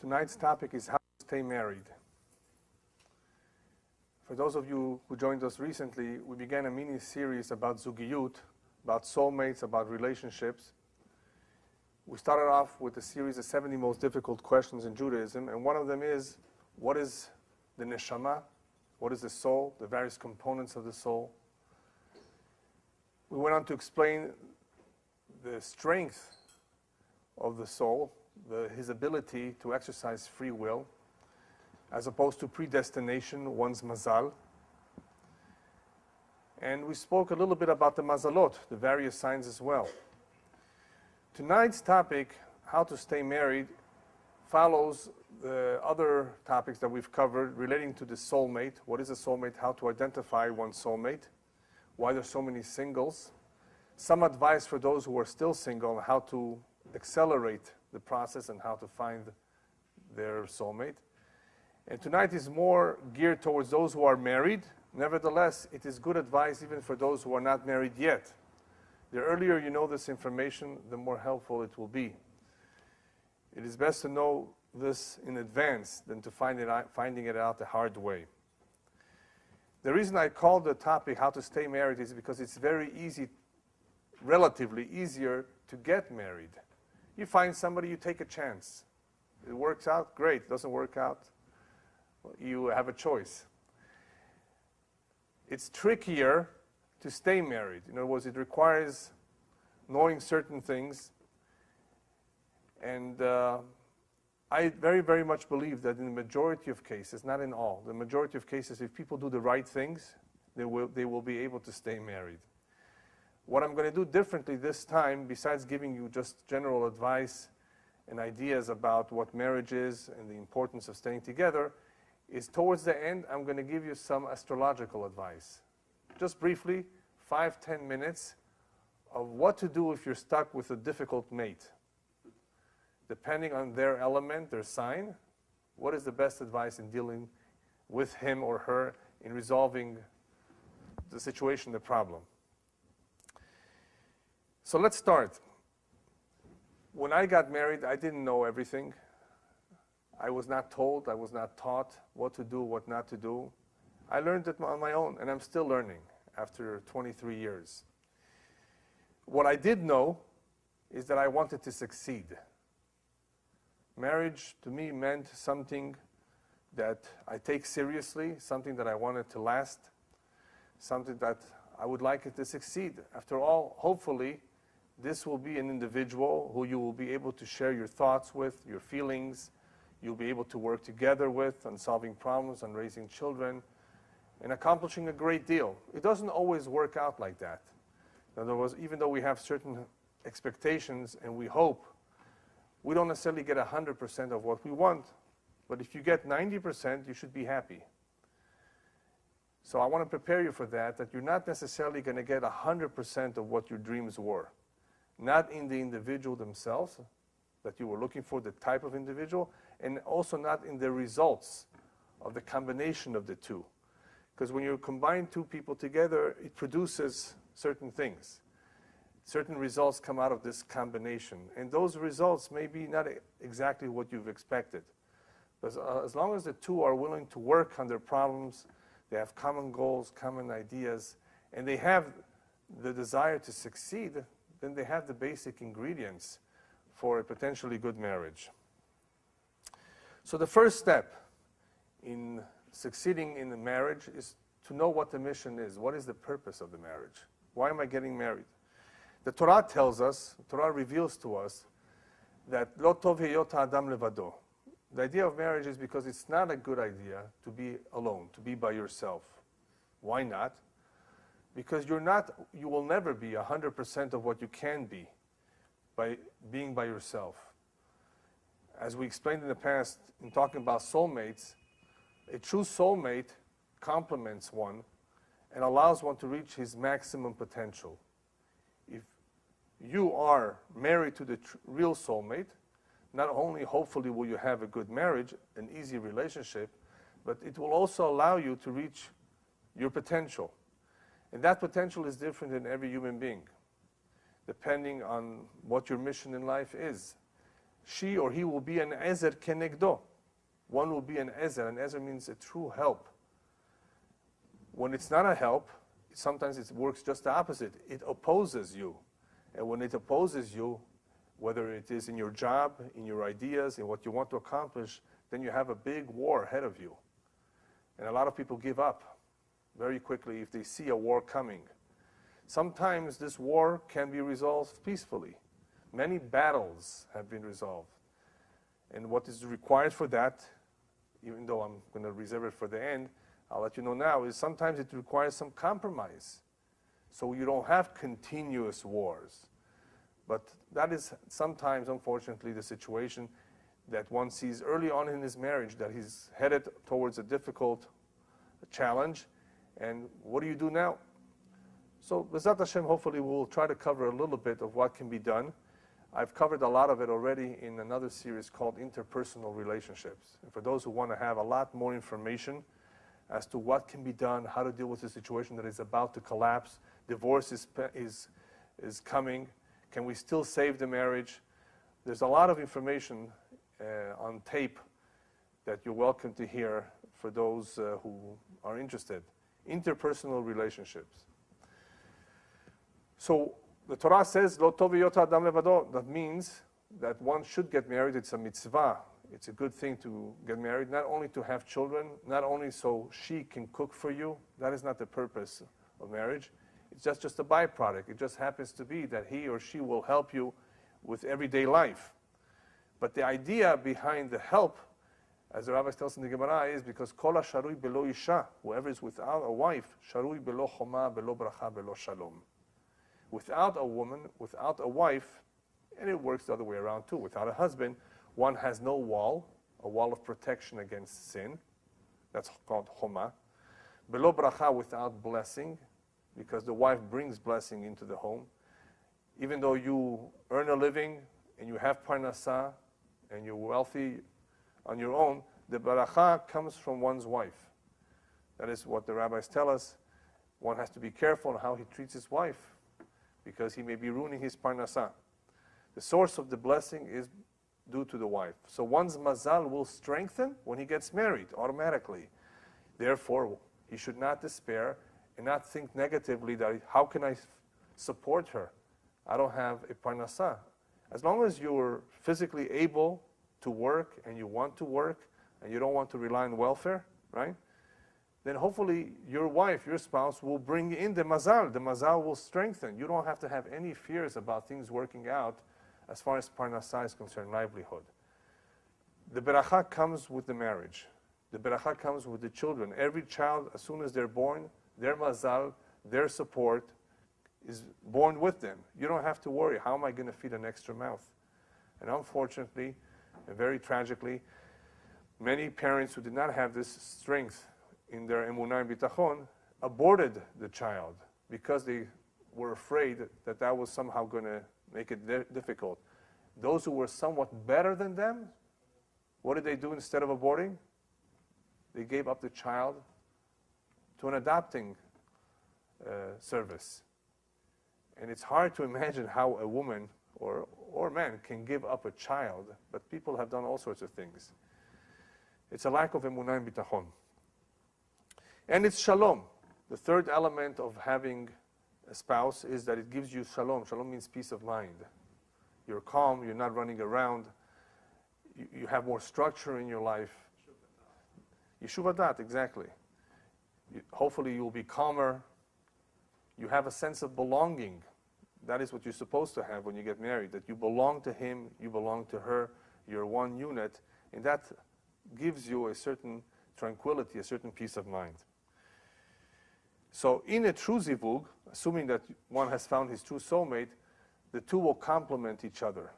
Tonight's topic is how to stay married. For those of you who joined us recently, we began a mini-series about zugiyut, about soulmates, about relationships. We started off with a series of 70 most difficult questions in Judaism, and one of them is, what is the neshama? What is the soul? The various components of the soul. We went on to explain the strength of the soul, his ability to exercise free will, as opposed to predestination, one's mazal. And we spoke a little bit about the mazalot, the various signs as well. Tonight's topic, how to stay married, follows the other topics that we've covered relating to the soulmate. What is a soulmate? How to identify one's soulmate? Why there's so many singles? Some advice for those who are still single on how to accelerate the process and how to find their soulmate. And tonight is more geared towards those who are married. Nevertheless, it is good advice even for those who are not married yet. The earlier you know this information, the more helpful it will be. It is best to know this in advance than to finding it out the hard way. The reason I called the topic how to stay married is because it's very easy, relatively easier to get married. You find somebody, you take a chance. It works out, great. It doesn't work out, you have a choice. It's trickier to stay married. In other words, it requires knowing certain things. And I very, very much believe that in the majority of cases, not in all, the majority of cases, if people do the right things, they will be able to stay married. What I'm going to do differently this time, besides giving you just general advice and ideas about what marriage is and the importance of staying together, is towards the end, I'm going to give you some astrological advice. Just briefly, 5-10 minutes of what to do if you're stuck with a difficult mate. Depending on their element, their sign, what is the best advice in dealing with him or her in resolving the situation, the problem. So let's start. When I got married, I didn't know everything. I was not told, I was not taught what to do, what not to do. I learned it on my own, and I'm still learning after 23 years. What I did know is that I wanted to succeed. Marriage to me meant something that I take seriously, something that I wanted to last, something that I would like it to succeed. After all, hopefully, this will be an individual who you will be able to share your thoughts with, your feelings. You'll be able to work together with on solving problems, on raising children, and accomplishing a great deal. It doesn't always work out like that. In other words, even though we have certain expectations and we hope, we don't necessarily get 100% of what we want. But if you get 90%, you should be happy. So I want to prepare you for that you're not necessarily going to get 100% of what your dreams were. Not in the individual themselves that you were looking for, the type of individual, and also not in the results of the combination of the two. Because when you combine two people together, it produces certain things. Certain results come out of this combination. And those results may be not exactly what you've expected. But as long as the two are willing to work on their problems, they have common goals, common ideas, and they have the desire to succeed, then they have the basic ingredients for a potentially good marriage. So the first step in succeeding in a marriage is to know what the mission is. What is the purpose of the marriage? Why am I getting married? The Torah tells us, the Torah reveals to us that lo tov heyot ha'adam levado. The idea of marriage is because it's not a good idea to be alone, to be by yourself. Why not? Because you will never be 100% of what you can be by being by yourself. As we explained in the past, in talking about soulmates, a true soulmate complements one and allows one to reach his maximum potential. If you are married to the real soulmate, not only hopefully will you have a good marriage, an easy relationship, but it will also allow you to reach your potential. And that potential is different in every human being, depending on what your mission in life is. she or he will be an ezer kenegdo. One will be an ezer. An ezer means a true help. When it's not a help, sometimes it works just the opposite. It opposes you. And when it opposes you, whether it is in your job, in your ideas, in what you want to accomplish, then you have a big war ahead of you. And a lot of people give up very quickly if they see a war coming. Sometimes this war can be resolved peacefully. Many battles have been resolved. And what is required for that, even though I'm going to reserve it for the end, I'll let you know now, is sometimes it requires some compromise. So you don't have continuous wars. But that is sometimes, unfortunately, the situation that one sees early on in his marriage, that he's headed towards a difficult challenge. And what do you do now? So, B'ezrat Hashem, hopefully we'll try to cover a little bit of what can be done. I've covered a lot of it already in another series called Interpersonal Relationships. And for those who want to have a lot more information as to what can be done, how to deal with a situation that is about to collapse, divorce is coming, can we still save the marriage? There's a lot of information on tape that you're welcome to hear for those who are interested. Interpersonal relationships. So the Torah says, Lo tov hiyot ha'adam levado. That means that one should get married. It's a mitzvah. It's a good thing to get married, not only to have children, not only so she can cook for you. That is not the purpose of marriage. It's just a byproduct. It just happens to be that he or she will help you with everyday life. But the idea behind the help, as the Rabbi tells in the Gemara, is because Kol ha-sharui belo isha, whoever is without a wife, sharui belo choma, belo bracha, belo shalom. Without a woman, without a wife, and it works the other way around too, without a husband, one has no wall, a wall of protection against sin. That's called choma. Belo bracha, without blessing, because the wife brings blessing into the home. Even though you earn a living and you have parnasah and you're wealthy on your own, the baracha comes from one's wife. That is what the rabbis tell us. One has to be careful on how he treats his wife, because he may be ruining his parnasah. The source of the blessing is due to the wife. So one's mazal will strengthen when he gets married, automatically. Therefore, he should not despair and not think negatively that, how can I support her? I don't have a parnasah. As long as you're physically able to work and you want to work and you don't want to rely on welfare, right? Then hopefully your wife, your spouse, will bring in the mazal. The mazal will strengthen. You don't have to have any fears about things working out as far as parnasah is concerned, livelihood. The beracha comes with the marriage. The beracha comes with the children. Every child, as soon as they're born, their mazal, their support is born with them. You don't have to worry, how am I going to feed an extra mouth? And unfortunately, and very tragically, many parents who did not have this strength in their emunah and bitachon aborted the child because they were afraid that that was somehow going to make it difficult. Those who were somewhat better than them, what did they do instead of aborting? They gave up the child to an adopting service. And it's hard to imagine how a woman or man can give up a child, but people have done all sorts of things. It's a lack of emunah and bitachon. And it's shalom. The third element of having a spouse is that it gives you shalom. Shalom means peace of mind. You're calm, you're not running around, you have more structure in your life. Yeshuv Hadat, exactly. Hopefully you'll be calmer. You have a sense of belonging. That is what you're supposed to have when you get married, that you belong to him, you belong to her, you're one unit, and that gives you a certain tranquility, a certain peace of mind. So in a true zivug, assuming that one has found his true soulmate, the two will complement each other.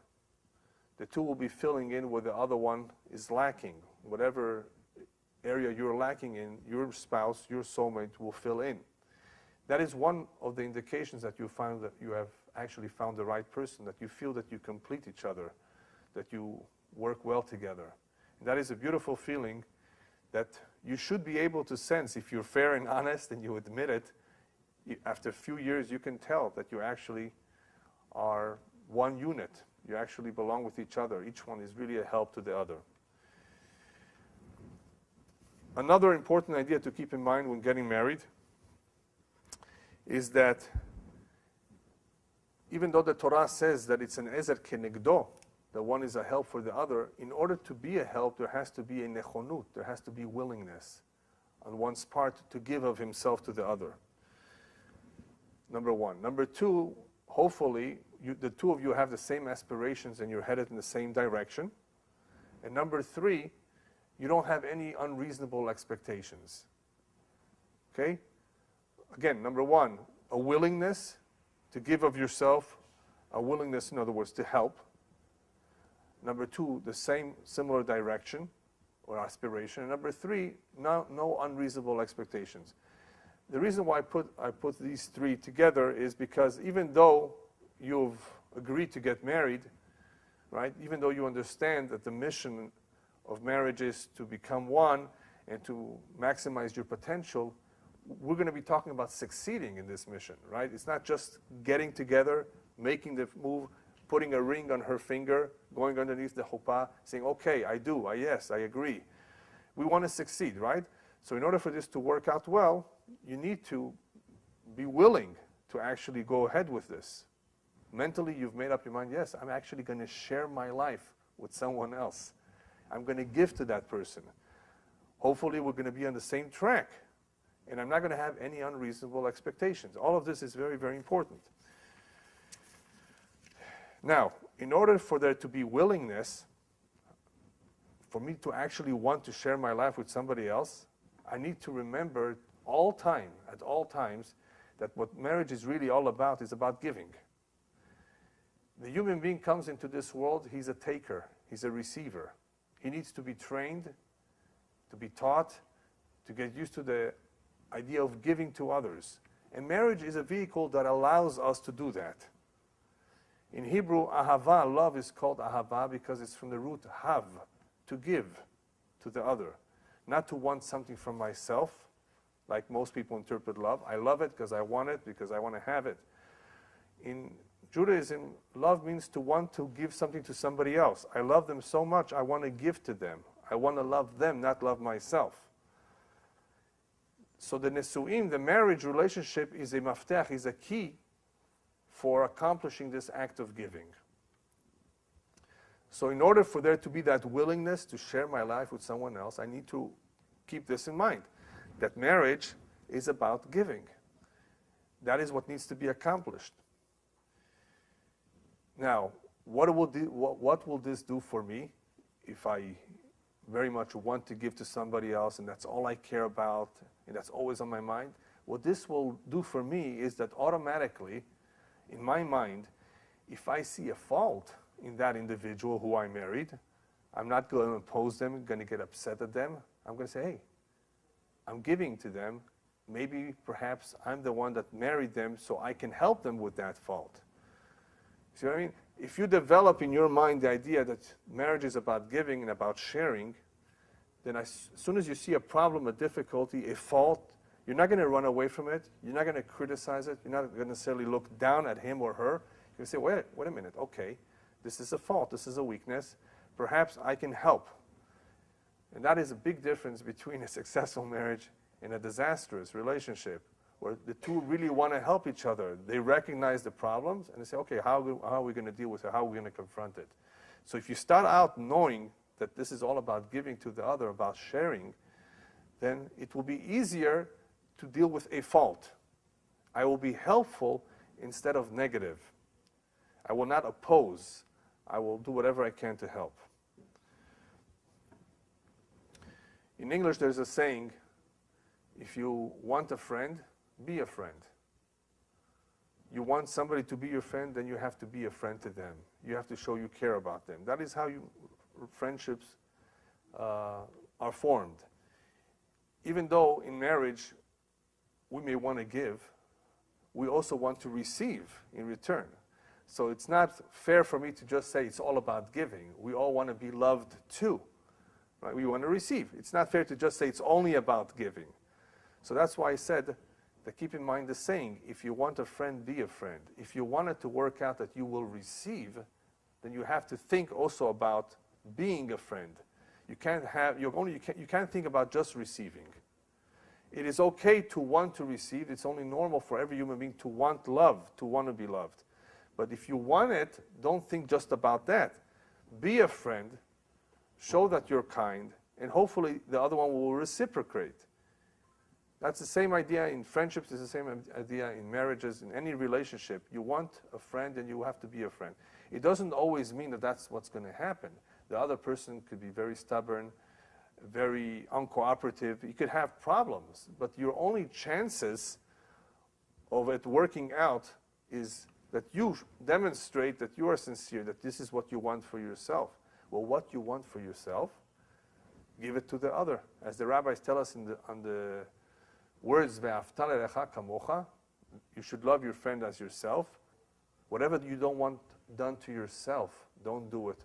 The two will be filling in where the other one is lacking. Whatever area you're lacking in, your spouse, your soulmate will fill in. That is one of the indications that you find that you have actually found the right person, that you feel that you complete each other, that you work well together. And that is a beautiful feeling that you should be able to sense. If you're fair and honest and you admit it, after a few years you can tell that you actually are one unit. You actually belong with each other. Each one is really a help to the other. Another important idea to keep in mind when getting married is that even though the Torah says that it's an ezer kenegdo, that one is a help for the other, in order to be a help, there has to be a nechonut, there has to be willingness on one's part to give of himself to the other. Number one. Number two, hopefully, the two of you have the same aspirations and you're headed in the same direction. And number three, you don't have any unreasonable expectations. Okay? Again, number one, a willingness to give of yourself, a willingness, in other words, to help. Number two, the same similar direction or aspiration. And number three, no unreasonable expectations. The reason why I put these three together is because even though you've agreed to get married, right? Even though you understand that the mission of marriage is to become one and to maximize your potential, we're going to be talking about succeeding in this mission, right? It's not just getting together, making the move, putting a ring on her finger, going underneath the chuppah, saying, okay, I do, yes, I agree. We want to succeed, right? So in order for this to work out well, you need to be willing to actually go ahead with this. Mentally, you've made up your mind, yes, I'm actually going to share my life with someone else. I'm going to give to that person. Hopefully, we're going to be on the same track. And I'm not going to have any unreasonable expectations. All of this is very, very important. Now, in order for there to be willingness, for me to actually want to share my life with somebody else, I need to remember at all times, that what marriage is really all about is about giving. The human being comes into this world, he's a taker, he's a receiver. He needs to be trained, to be taught, to get used to the idea of giving to others. And marriage is a vehicle that allows us to do that. In Hebrew, ahava, love is called ahava because it's from the root hav, to give to the other. Not to want something from myself, like most people interpret love. I love it because I want it, because I want to have it. In Judaism, love means to want to give something to somebody else. I love them so much, I want to give to them. I want to love them, not love myself. So the nesu'im, the marriage relationship, is a maftech, is a key for accomplishing this act of giving. So in order for there to be that willingness to share my life with someone else, I need to keep this in mind, that marriage is about giving. That is what needs to be accomplished. Now, what will this do for me if I very much want to give to somebody else and that's all I care about and that's always on my mind? What this will do for me is that automatically, in my mind, if I see a fault in that individual who I married, I'm not going to oppose them, going to get upset at them. I'm going to say, hey, I'm giving to them. Maybe, perhaps, I'm the one that married them so I can help them with that fault. See what I mean? If you develop in your mind the idea that marriage is about giving and about sharing, then as soon as you see a problem, a difficulty, a fault, you're not going to run away from it. You're not going to criticize it. You're not going to necessarily look down at him or her. You're going to say, wait a minute, okay, this is a fault, this is a weakness. Perhaps I can help. And that is a big difference between a successful marriage and a disastrous relationship, where the two really want to help each other. They recognize the problems and they say, okay, how are we going to deal with it? How are we going to confront it? So if you start out knowing that this is all about giving to the other, about sharing, then it will be easier to deal with a fault. I will be helpful instead of negative. I will not oppose. I will do whatever I can to help. In English, there's a saying, if you want a friend, be a friend. You want somebody to be your friend, then you have to be a friend to them. You have to show you care about them. That is how friendships are formed. Even though in marriage we may want to give, we also want to receive in return. So it's not fair for me to just say it's all about giving. We all want to be loved too. Right? We want to receive. It's not fair to just say it's only about giving. So that's why I said that keep in mind the saying, if you want a friend, be a friend. If you want it to work out that you will receive, then you have to think also about being a friend. You can't think about just receiving. It is okay to want to receive. It's only normal for every human being to want love, to want to be loved. But if you want it, don't think just about that. Be a friend, show that you're kind, and hopefully the other one will reciprocate. That's the same idea in friendships, it's the same idea in marriages, in any relationship. You want a friend and you have to be a friend. It doesn't always mean that that's what's going to happen. The other person could be very stubborn, very uncooperative. You could have problems, but your only chances of it working out is that you demonstrate that you are sincere, that this is what you want for yourself. Well, what you want for yourself, give it to the other. As the rabbis tell us on the words, "Ve'afta l'recha kamocha," you should love your friend as yourself. Whatever you don't want done to yourself, don't do it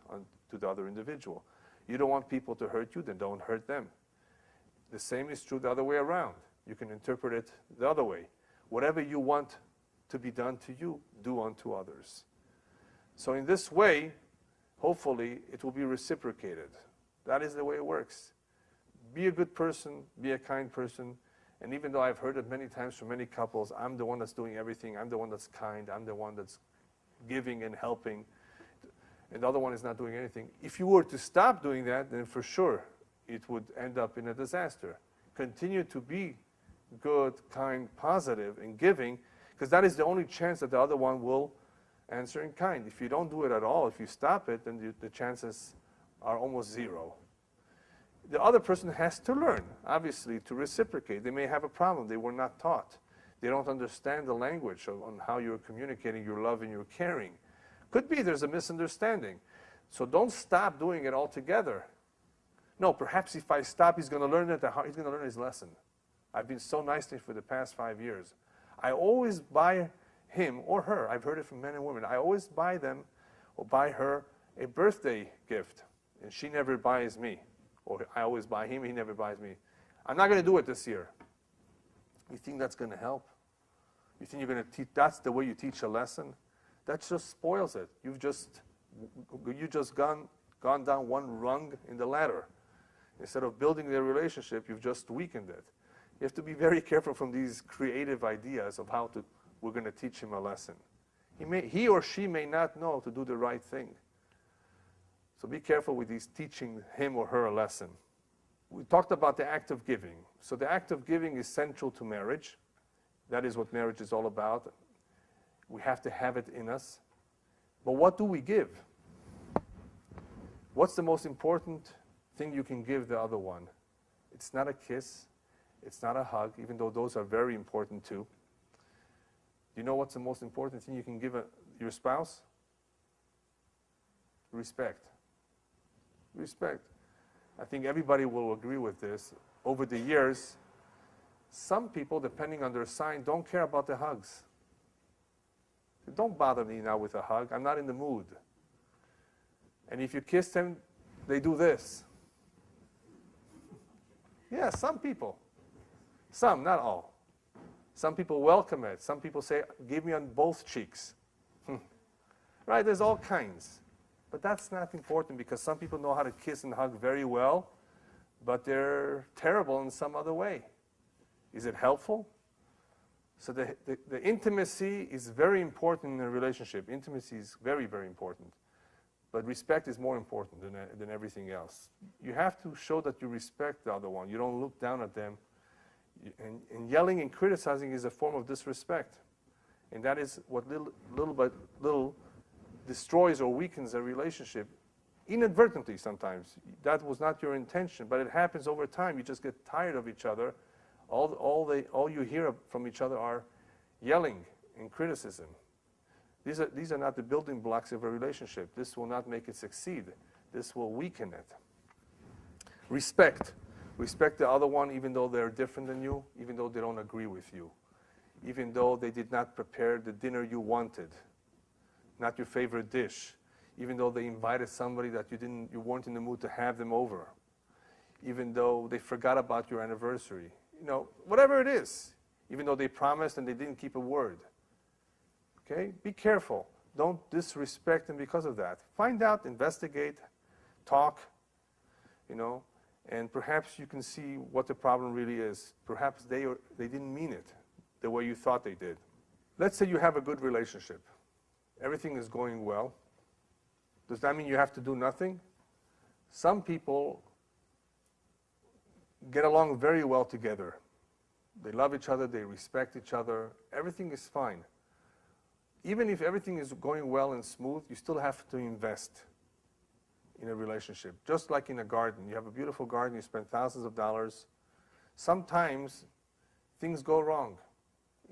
to the other individual. You don't want people to hurt you, then don't hurt them. The same is true the other way around. You can interpret it the other way. Whatever you want to be done to you, do unto others. So in this way, hopefully, it will be reciprocated. That is the way it works. Be a good person, be a kind person, and even though I've heard it many times from many couples, I'm the one that's doing everything, I'm the one that's kind, I'm the one that's giving and helping, and the other one is not doing anything. If you were to stop doing that, then for sure it would end up in a disaster. Continue to be good, kind, positive, and giving, because that is the only chance that the other one will answer in kind. If you don't do it at all, if you stop it, then the chances are almost zero. The other person has to learn, obviously, to reciprocate. They may have a problem. They were not taught. They don't understand the language on how you're communicating your love and your caring. Could be there's a misunderstanding. So don't stop doing it altogether. No, perhaps if I stop, he's going to learn it. He's going to learn his lesson. I've been so nice to him for the past 5 years. I always buy him or her. I've heard it from men and women. I always buy them or buy her a birthday gift, and she never buys me. Or I always buy him, he never buys me. I'm not going to do it this year. You think that's going to help? You think you're going to teach? That's the way you teach a lesson? That just spoils it. You've just gone down one rung in the ladder. Instead of building the relationship, you've just weakened it. You have to be very careful from these creative ideas of how we're going to teach him a lesson. He or she may not know to do the right thing. So be careful with these teaching him or her a lesson. We talked about the act of giving. So the act of giving is central to marriage. That is what marriage is all about. We have to have it in us. But what do we give? What's the most important thing you can give the other one? It's not a kiss. It's not a hug, even though those are very important too. You know what's the most important thing you can give your spouse? Respect. Respect. I think everybody will agree with this. Over the years, some people, depending on their sign, don't care about the hugs. Don't bother me now with a hug. I'm not in the mood. And if you kiss them, they do this. Yeah, some people. Some, not all. Some people welcome it. Some people say, give me on both cheeks. Right, there's all kinds. But that's not important because some people know how to kiss and hug very well, but they're terrible in some other way. Is it helpful? So the intimacy is very important in a relationship. Intimacy is very, very important. But respect is more important than everything else. You have to show that you respect the other one. You don't look down at them. And yelling and criticizing is a form of disrespect. And that is what little by little destroys or weakens a relationship inadvertently sometimes. That was not your intention, but it happens over time. You just get tired of each other. All you hear from each other are yelling and criticism. These are not the building blocks of a relationship. This will not make it succeed. This will weaken it. Respect. Respect the other one even though they're different than you, even though they don't agree with you, even though they did not prepare the dinner you wanted, not your favorite dish, even though they invited somebody that you weren't in the mood to have them over, even though they forgot about your anniversary, whatever it is, even though they promised and they didn't keep a word. Okay? Be careful. Don't disrespect them because of that. Find out, investigate, talk, and perhaps you can see what the problem really is. Perhaps they didn't mean it the way you thought they did. Let's say you have a good relationship. Everything is going well. Does that mean you have to do nothing? Some people get along very well together. They love each other, they respect each other. Everything is fine. Even if everything is going well and smooth, you still have to invest in a relationship. Just like in a garden. You have a beautiful garden, you spend thousands of dollars. Sometimes things go wrong.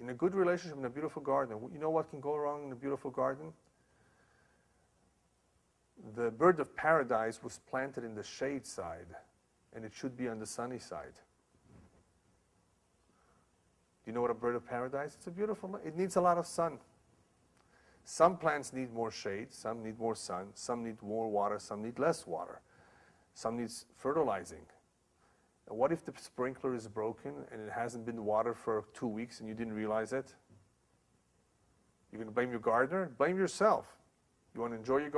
In a good relationship, in a beautiful garden, you know what can go wrong in a beautiful garden? The bird of paradise was planted in the shade side, and it should be on the sunny side. Do you know what a bird of paradise? It's a beautiful, it needs a lot of sun. Some plants need more shade, some need more sun, some need more water, some need less water. Some needs fertilizing. And what if the sprinkler is broken and it hasn't been watered for 2 weeks and you didn't realize it? You're going to blame your gardener? Blame yourself. You want to enjoy your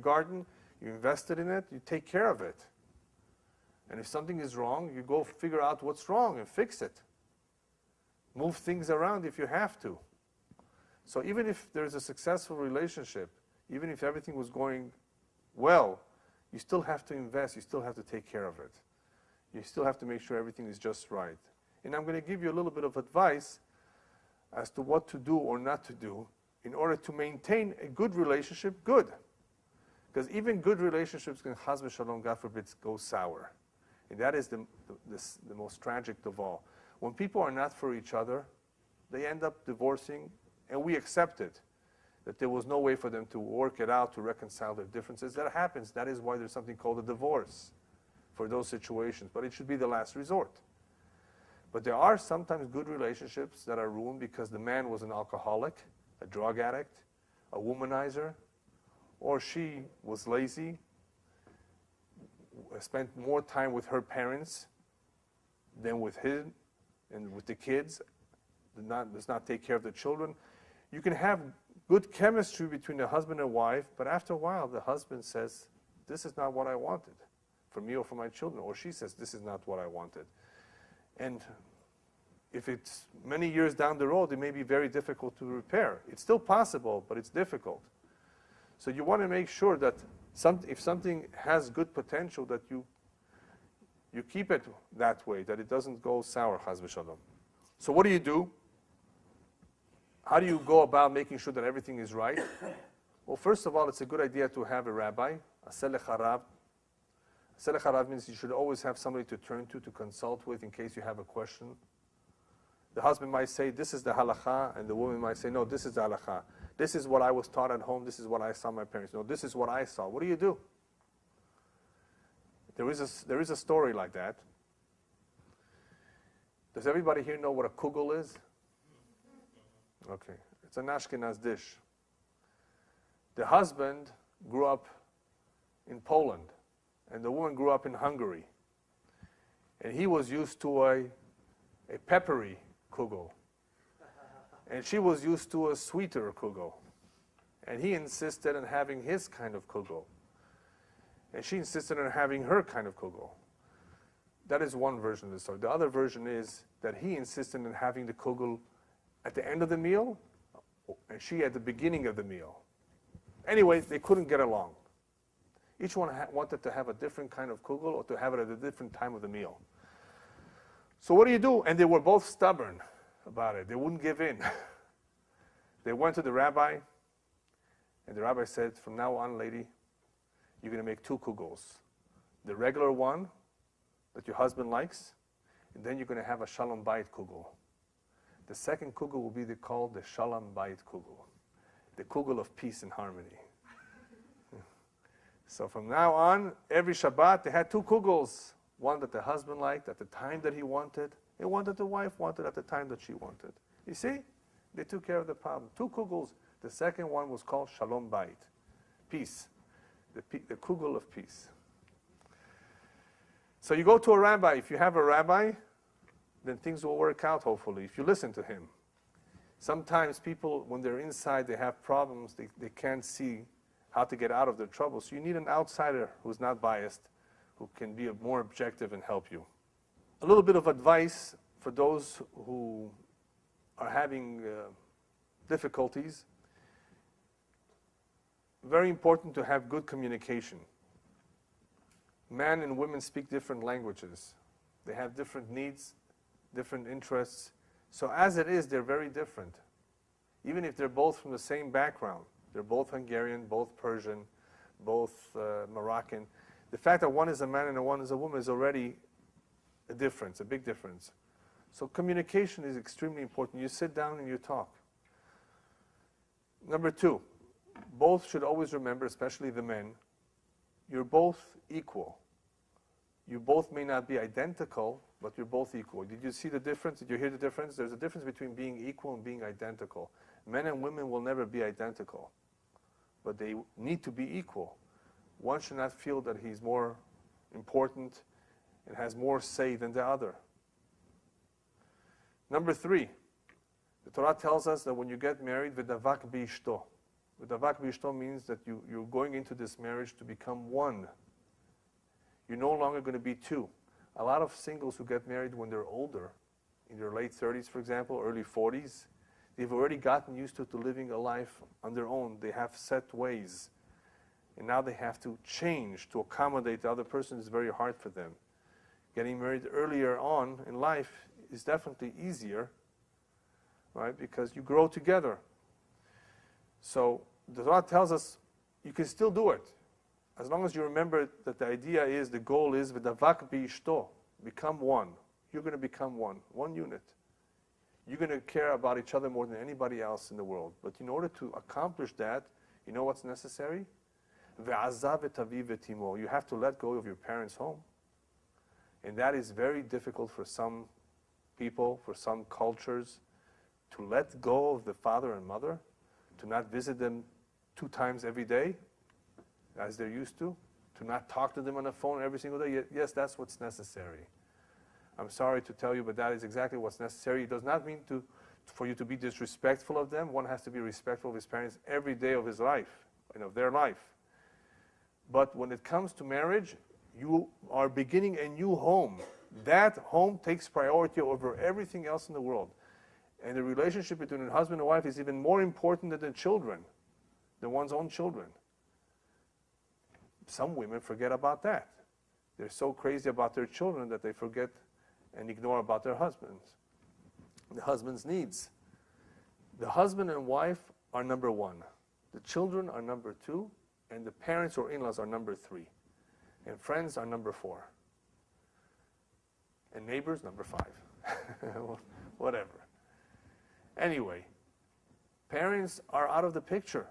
garden, you invested in it, you take care of it. And if something is wrong, you go figure out what's wrong and fix it. Move things around if you have to. So even if there's a successful relationship, even if everything was going well, you still have to invest, you still have to take care of it. You still have to make sure everything is just right. And I'm going to give you a little bit of advice as to what to do or not to do in order to maintain a good relationship, good. Because even good relationships can, chas v'shalom, God forbid, go sour. And that is the most tragic of all. When people are not for each other, they end up divorcing, and we accept it, that there was no way for them to work it out, to reconcile their differences. That happens. That is why there's something called a divorce for those situations. But it should be the last resort. But there are sometimes good relationships that are ruined because the man was an alcoholic, a drug addict, a womanizer, or she was lazy, spent more time with her parents than with him and with the kids, does not take care of the children. You can have good chemistry between the husband and wife, but after a while the husband says, this is not what I wanted for me or for my children, or she says, this is not what I wanted. And if it's many years down the road, it may be very difficult to repair. It's still possible, but it's difficult. So you want to make sure that if something has good potential, that you keep it that way, that it doesn't go sour, chas v'shalom. So what do? How do you go about making sure that everything is right? Well, first of all, it's a good idea to have a rabbi, a selech harav. A selech harav means you should always have somebody to turn to consult with in case you have a question. The husband might say, this is the halacha, and the woman might say, no, this is the halacha. This is what I was taught at home. This is what I saw my parents. No, this is what I saw. What do? There is a story like that. Does everybody here know what a kugel is? Okay. It's an Ashkenaz dish. The husband grew up in Poland, and the woman grew up in Hungary. And he was used to a peppery kugel. And she was used to a sweeter kugel. And he insisted on having his kind of kugel. And she insisted on having her kind of kugel. That is one version of the story. The other version is that he insisted on having the kugel at the end of the meal, and she at the beginning of the meal. Anyway, they couldn't get along. Each one wanted to have a different kind of kugel or to have it at a different time of the meal. So what do? And they were both stubborn about it. They wouldn't give in. They went to the rabbi, and the rabbi said, from now on, lady, you're going to make 2 kugels. The regular one that your husband likes, and then you're going to have a shalom bayit kugel. The second kugel will be called the shalom bayit kugel, the kugel of peace and harmony. So from now on, every Shabbat, they had 2 kugels. One that the husband liked at the time that he wanted, and one that the wife wanted at the time that she wanted. You see? They took care of the problem. 2 kugels. The second one was called shalom bayit, peace, the kugel of peace. So you go to a rabbi. If you have a rabbi, then things will work out, hopefully, if you listen to him. Sometimes people, when they're inside, they have problems. They can't see how to get out of their trouble. So you need an outsider who's not biased, who can be more objective and help you. A little bit of advice for those who are having difficulties. Very important to have good communication. Men and women speak different languages. They have different needs, different interests. So as it is, they're very different. Even if they're both from the same background, they're both Hungarian, both Persian, both Moroccan. The fact that one is a man and one is a woman is already a difference, a big difference. So communication is extremely important. You sit down and you talk. Number 2, both should always remember, especially the men, you're both equal. You both may not be identical, but you're both equal. Did you see the difference? Did you hear the difference? There's a difference between being equal and being identical. Men and women will never be identical, but they need to be equal. One should not feel that he's more important and has more say than the other. Number 3, the Torah tells us that when you get married, v'davak b'ishto. V'davak b'ishto means that you're going into this marriage to become one. You're no longer going to be two. A lot of singles who get married when they're older, in their late 30s, for example, early 40s, they've already gotten used to living a life on their own. They have set ways. And now they have to change to accommodate the other person. Is very hard for them. Getting married earlier on in life is definitely easier, right? Because you grow together. So the Torah tells us you can still do it. As long as you remember that the idea is, the goal is, v'davak b'ishto, become one. You're going to become one unit. You're going to care about each other more than anybody else in the world. But in order to accomplish that, you know what's necessary? Ve'azav et aviv et imo. You have to let go of your parents' home. And that is very difficult for some people, for some cultures, to let go of the father and mother, to not visit them 2 times every day, as they're used to not talk to them on the phone every single day. Yes, that's what's necessary. I'm sorry to tell you, but that is exactly what's necessary. It does not mean for you to be disrespectful of them. One has to be respectful of his parents every day of his life and of their life. But when it comes to marriage, you are beginning a new home. That home takes priority over everything else in the world. And the relationship between a husband and wife is even more important than the children, than one's own children. Some women forget about that. They're so crazy about their children that they forget and ignore about their husbands, the husband's needs. The husband and wife are number 1. The children are number 2, and the parents or in-laws are number 3. And friends are number 4. And neighbors, number 5. Whatever. Anyway, parents are out of the picture.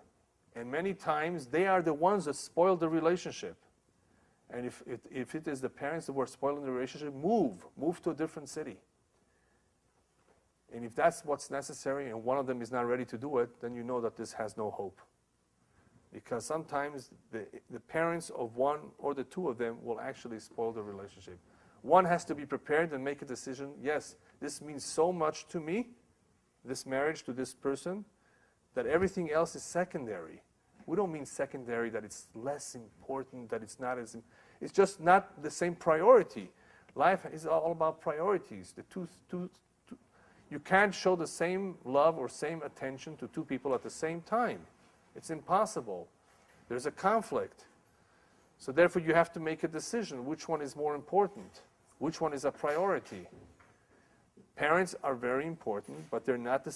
And many times, they are the ones that spoil the relationship. And if it is the parents that were spoiling the relationship, move to a different city. And if that's what's necessary and one of them is not ready to do it, then you know that this has no hope. Because sometimes the parents of one or the 2 of them will actually spoil the relationship. One has to be prepared and make a decision. Yes, this means so much to me, this marriage to this person, that everything else is secondary. We don't mean secondary that it's less important, that it's not as... It's just not the same priority. Life is all about priorities. You can't show the same love or same attention to 2 people at the same time. It's impossible. There's a conflict. So therefore you have to make a decision. Which one is more important? Which one is a priority? Parents are very important, but they're not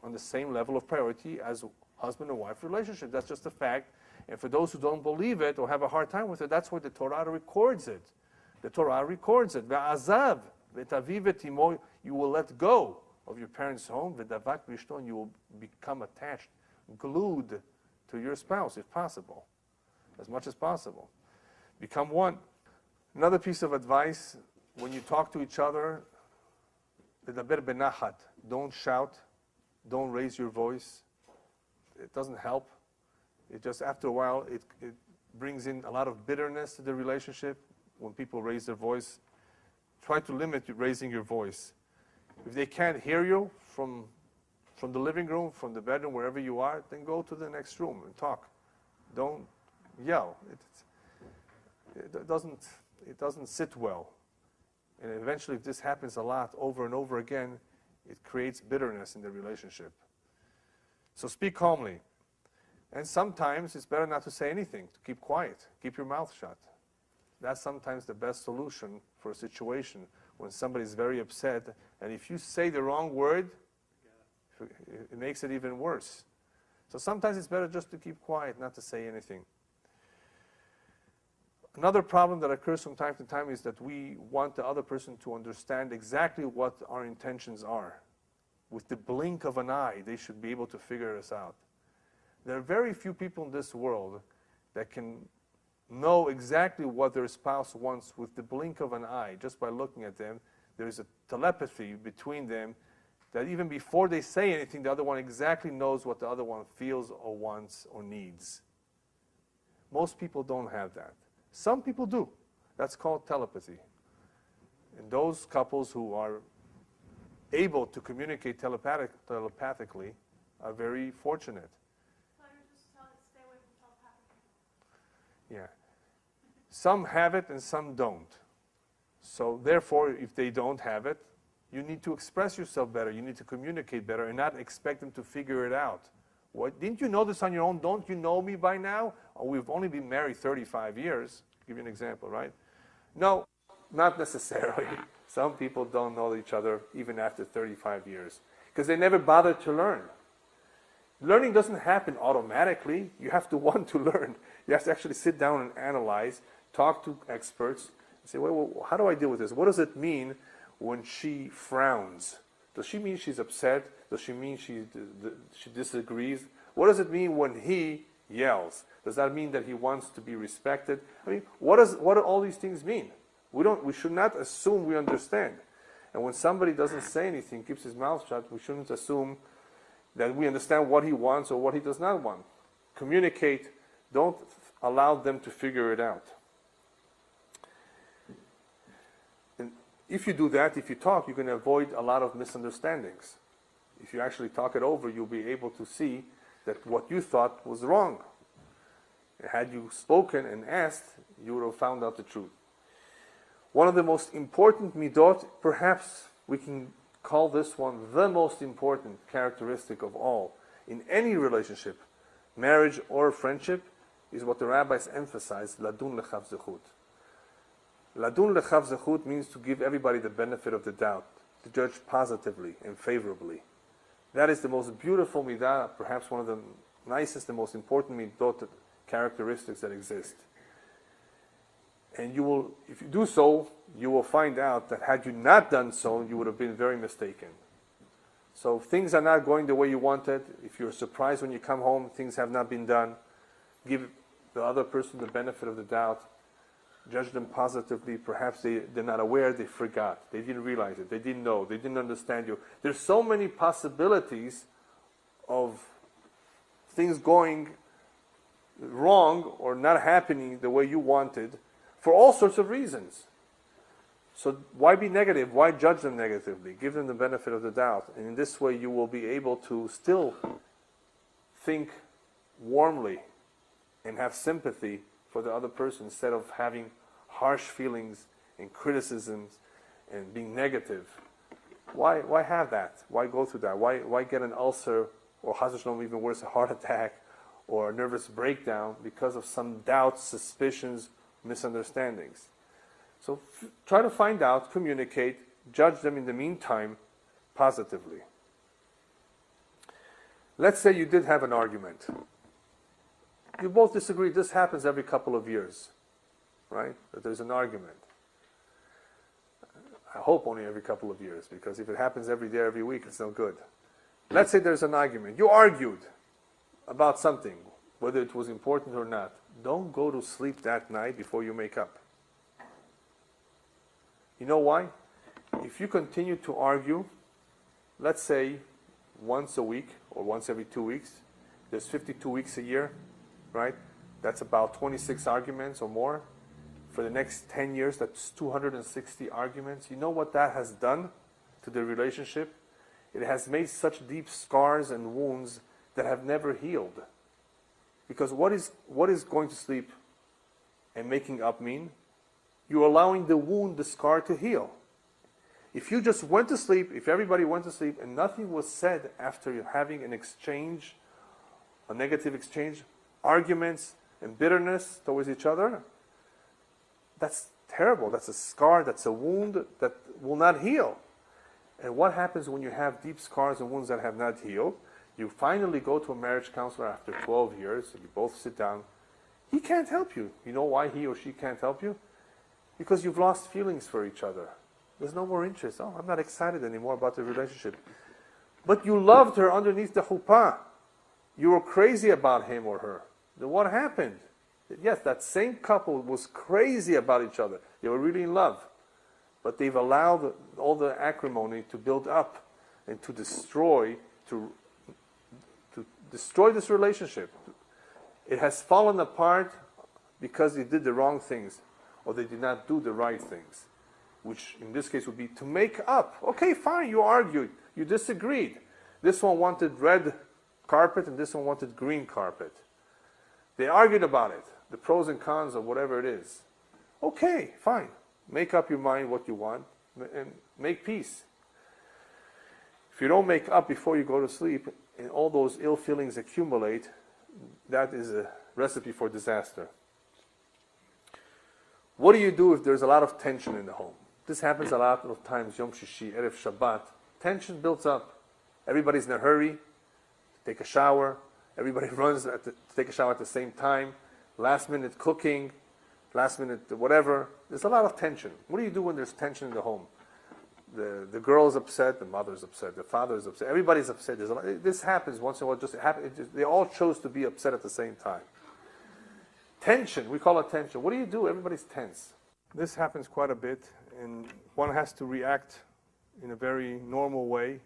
on the same level of priority as husband and wife relationship. That's just a fact. And for those who don't believe it or have a hard time with it, that's why the Torah records it. The Torah records it. Ve'azav v'taviv v'timo, you will let go of your parents' home. V'davak b'ishto, and you will become attached, glued to your spouse, if possible, as much as possible. Become one. Another piece of advice, when you talk to each other, v'daber benachat, don't shout, don't raise your voice. It doesn't help. It just, after a while, it brings in a lot of bitterness to the relationship when people raise their voice. Try to limit raising your voice. If they can't hear you from from the living room, from the bedroom, wherever you are, then go to the next room and talk. Don't yell. It doesn't sit well. And eventually, if this happens a lot over and over again, it creates bitterness in the relationship. So speak calmly. And sometimes it's better not to say anything, to keep quiet, keep your mouth shut. That's sometimes the best solution for a situation when somebody's very upset. And if you say the wrong word, it makes it even worse. So sometimes it's better just to keep quiet, not to say anything. Another problem that occurs from time to time is that we want the other person to understand exactly what our intentions are. With the blink of an eye, they should be able to figure us out. There are very few people in this world that can know exactly what their spouse wants with the blink of an eye. Just by looking at them, there's a telepathy between them that even before they say anything, the other one exactly knows what the other one feels or wants or needs. Most people don't have that. Some people do. That's called telepathy. And those couples who are able to communicate telepathically are very fortunate. Stay away from telepathy. Yeah. Some have it and some don't. So therefore, if they don't have it, you need to express yourself better. You need to communicate better and not expect them to figure it out. What, didn't you know this on your own? Don't you know me by now? Oh, we've only been married 35 years. I'll give you an example, right? No, not necessarily. Some people don't know each other even after 35 years because they never bothered to learn. Learning doesn't happen automatically. You have to want to learn. You have to actually sit down and analyze, talk to experts, and say, well, how do I deal with this? What does it mean when she frowns? Does she mean she's upset? Does she mean she disagrees? What does it mean when he yells? Does that mean that he wants to be respected? I mean, what do all these things mean? We should not assume we understand. And when somebody doesn't say anything, keeps his mouth shut, we shouldn't assume that we understand what he wants or what he does not want. Communicate. Don't allow them to figure it out. And if you do that, if you talk, you can avoid a lot of misunderstandings. If you actually talk it over, you'll be able to see that what you thought was wrong. Had you spoken and asked, you would have found out the truth. One of the most important midot, perhaps we can call this one the most important characteristic of all in any relationship, marriage or friendship, is what the rabbis emphasize, ladun lechav zechut. Ladun lechav zechut means to give everybody the benefit of the doubt, to judge positively and favorably. That is the most beautiful midah, perhaps one of the nicest and most important midot characteristics that exist. And you will, if you do so, you will find out that had you not done so, you would have been very mistaken. So if things are not going the way you wanted, if you're surprised when you come home, things have not been done, give the other person the benefit of the doubt, judge them positively. Perhaps they're not aware, they forgot, they didn't realize it, they didn't know, they didn't understand you. There's so many possibilities of things going wrong or not happening the way you wanted, for all sorts of reasons. So why be negative? Why judge them negatively? Give them the benefit of the doubt. And in this way you will be able to still think warmly and have sympathy for the other person instead of having harsh feelings and criticisms and being negative. Why have that? Why go through that? Why get an ulcer or chas v'shalom, even worse, a heart attack or a nervous breakdown because of some doubts, suspicions, misunderstandings? So try to find out, communicate, judge them in the meantime positively. Let's say you did have an argument. You both disagree. This happens every couple of years, right? That there's an argument. I hope only every couple of years, because if it happens every day, every week, it's no good. Let's say there's an argument. You argued about something, whether it was important or not. Don't go to sleep that night before you make up. You know why? If you continue to argue, let's say once a week or once every 2 weeks, there's 52 weeks a year, right? That's about 26 arguments or more. For the next 10 years, that's 260 arguments. You know what that has done to the relationship? it has made such deep scars and wounds that have never healed. Because what is going to sleep and making up mean? You're allowing the wound, the scar, to heal. If you just went to sleep, if everybody went to sleep and nothing was said after having an exchange, a negative exchange, arguments and bitterness towards each other, that's terrible. That's a scar, that's a wound that will not heal. And what happens when you have deep scars and wounds that have not healed? You finally go to a marriage counselor after 12 years, and you both sit down. He can't help you. You know why he or she can't help you? Because you've lost feelings for each other. There's no more interest. Oh, I'm not excited anymore about the relationship. But you loved her underneath the chuppah. You were crazy about him or her. Then what happened? Yes, that same couple was crazy about each other. They were really in love. But they've allowed all the acrimony to build up and to destroy this relationship. It has fallen apart because they did the wrong things or they did not do the right things, which in this case would be to make up. Okay, fine, you argued, you disagreed. This one wanted red carpet and this one wanted green carpet. They argued about it, the pros and cons of whatever it is. Okay, fine. Make up your mind what you want and make peace. If you don't make up before you go to sleep and all those ill feelings accumulate, that is a recipe for disaster. What do you do if there's a lot of tension in the home? This happens a lot of times, Yom Shishi, Erev Shabbat. Tension builds up. Everybody's in a hurry to take a shower. Everybody runs to take a shower at the same time. Last minute cooking, last minute whatever. There's a lot of tension. What do you do when there's tension in the home? The girl's upset, the mother's upset, the father's upset. Everybody's upset. This happens once in a while. They all chose to be upset at the same time. Tension, we call it tension. What do you do? Everybody's tense. This happens quite a bit, and one has to react in a very normal way,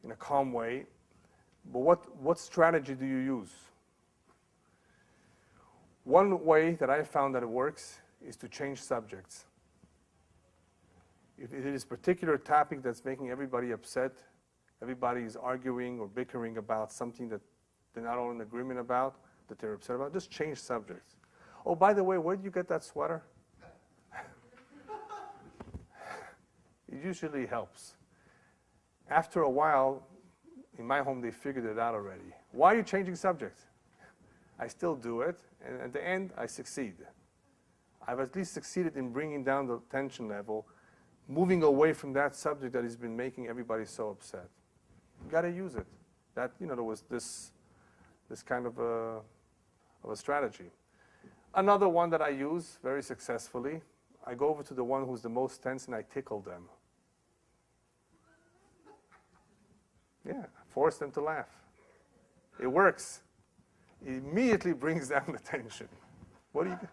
in a calm way. But what strategy do you use? One way that I found that it works is to change subjects. If it is a particular topic that's making everybody upset, everybody is arguing or bickering about something that they're not all in agreement about, that they're upset about, just change subjects. Oh, by the way, where did you get that sweater? It usually helps. After a while, in my home, they figured it out already. Why are you changing subjects? I still do it, and at the end, I succeed. I've at least succeeded in bringing down the tension level, moving away from that subject that has been making everybody so upset. You got to use it. That, there was this kind of a strategy. Another one that I use very successfully, I go over to the one who's the most tense and I tickle them. Yeah, force them to laugh. It works. It immediately brings down the tension. What do you do?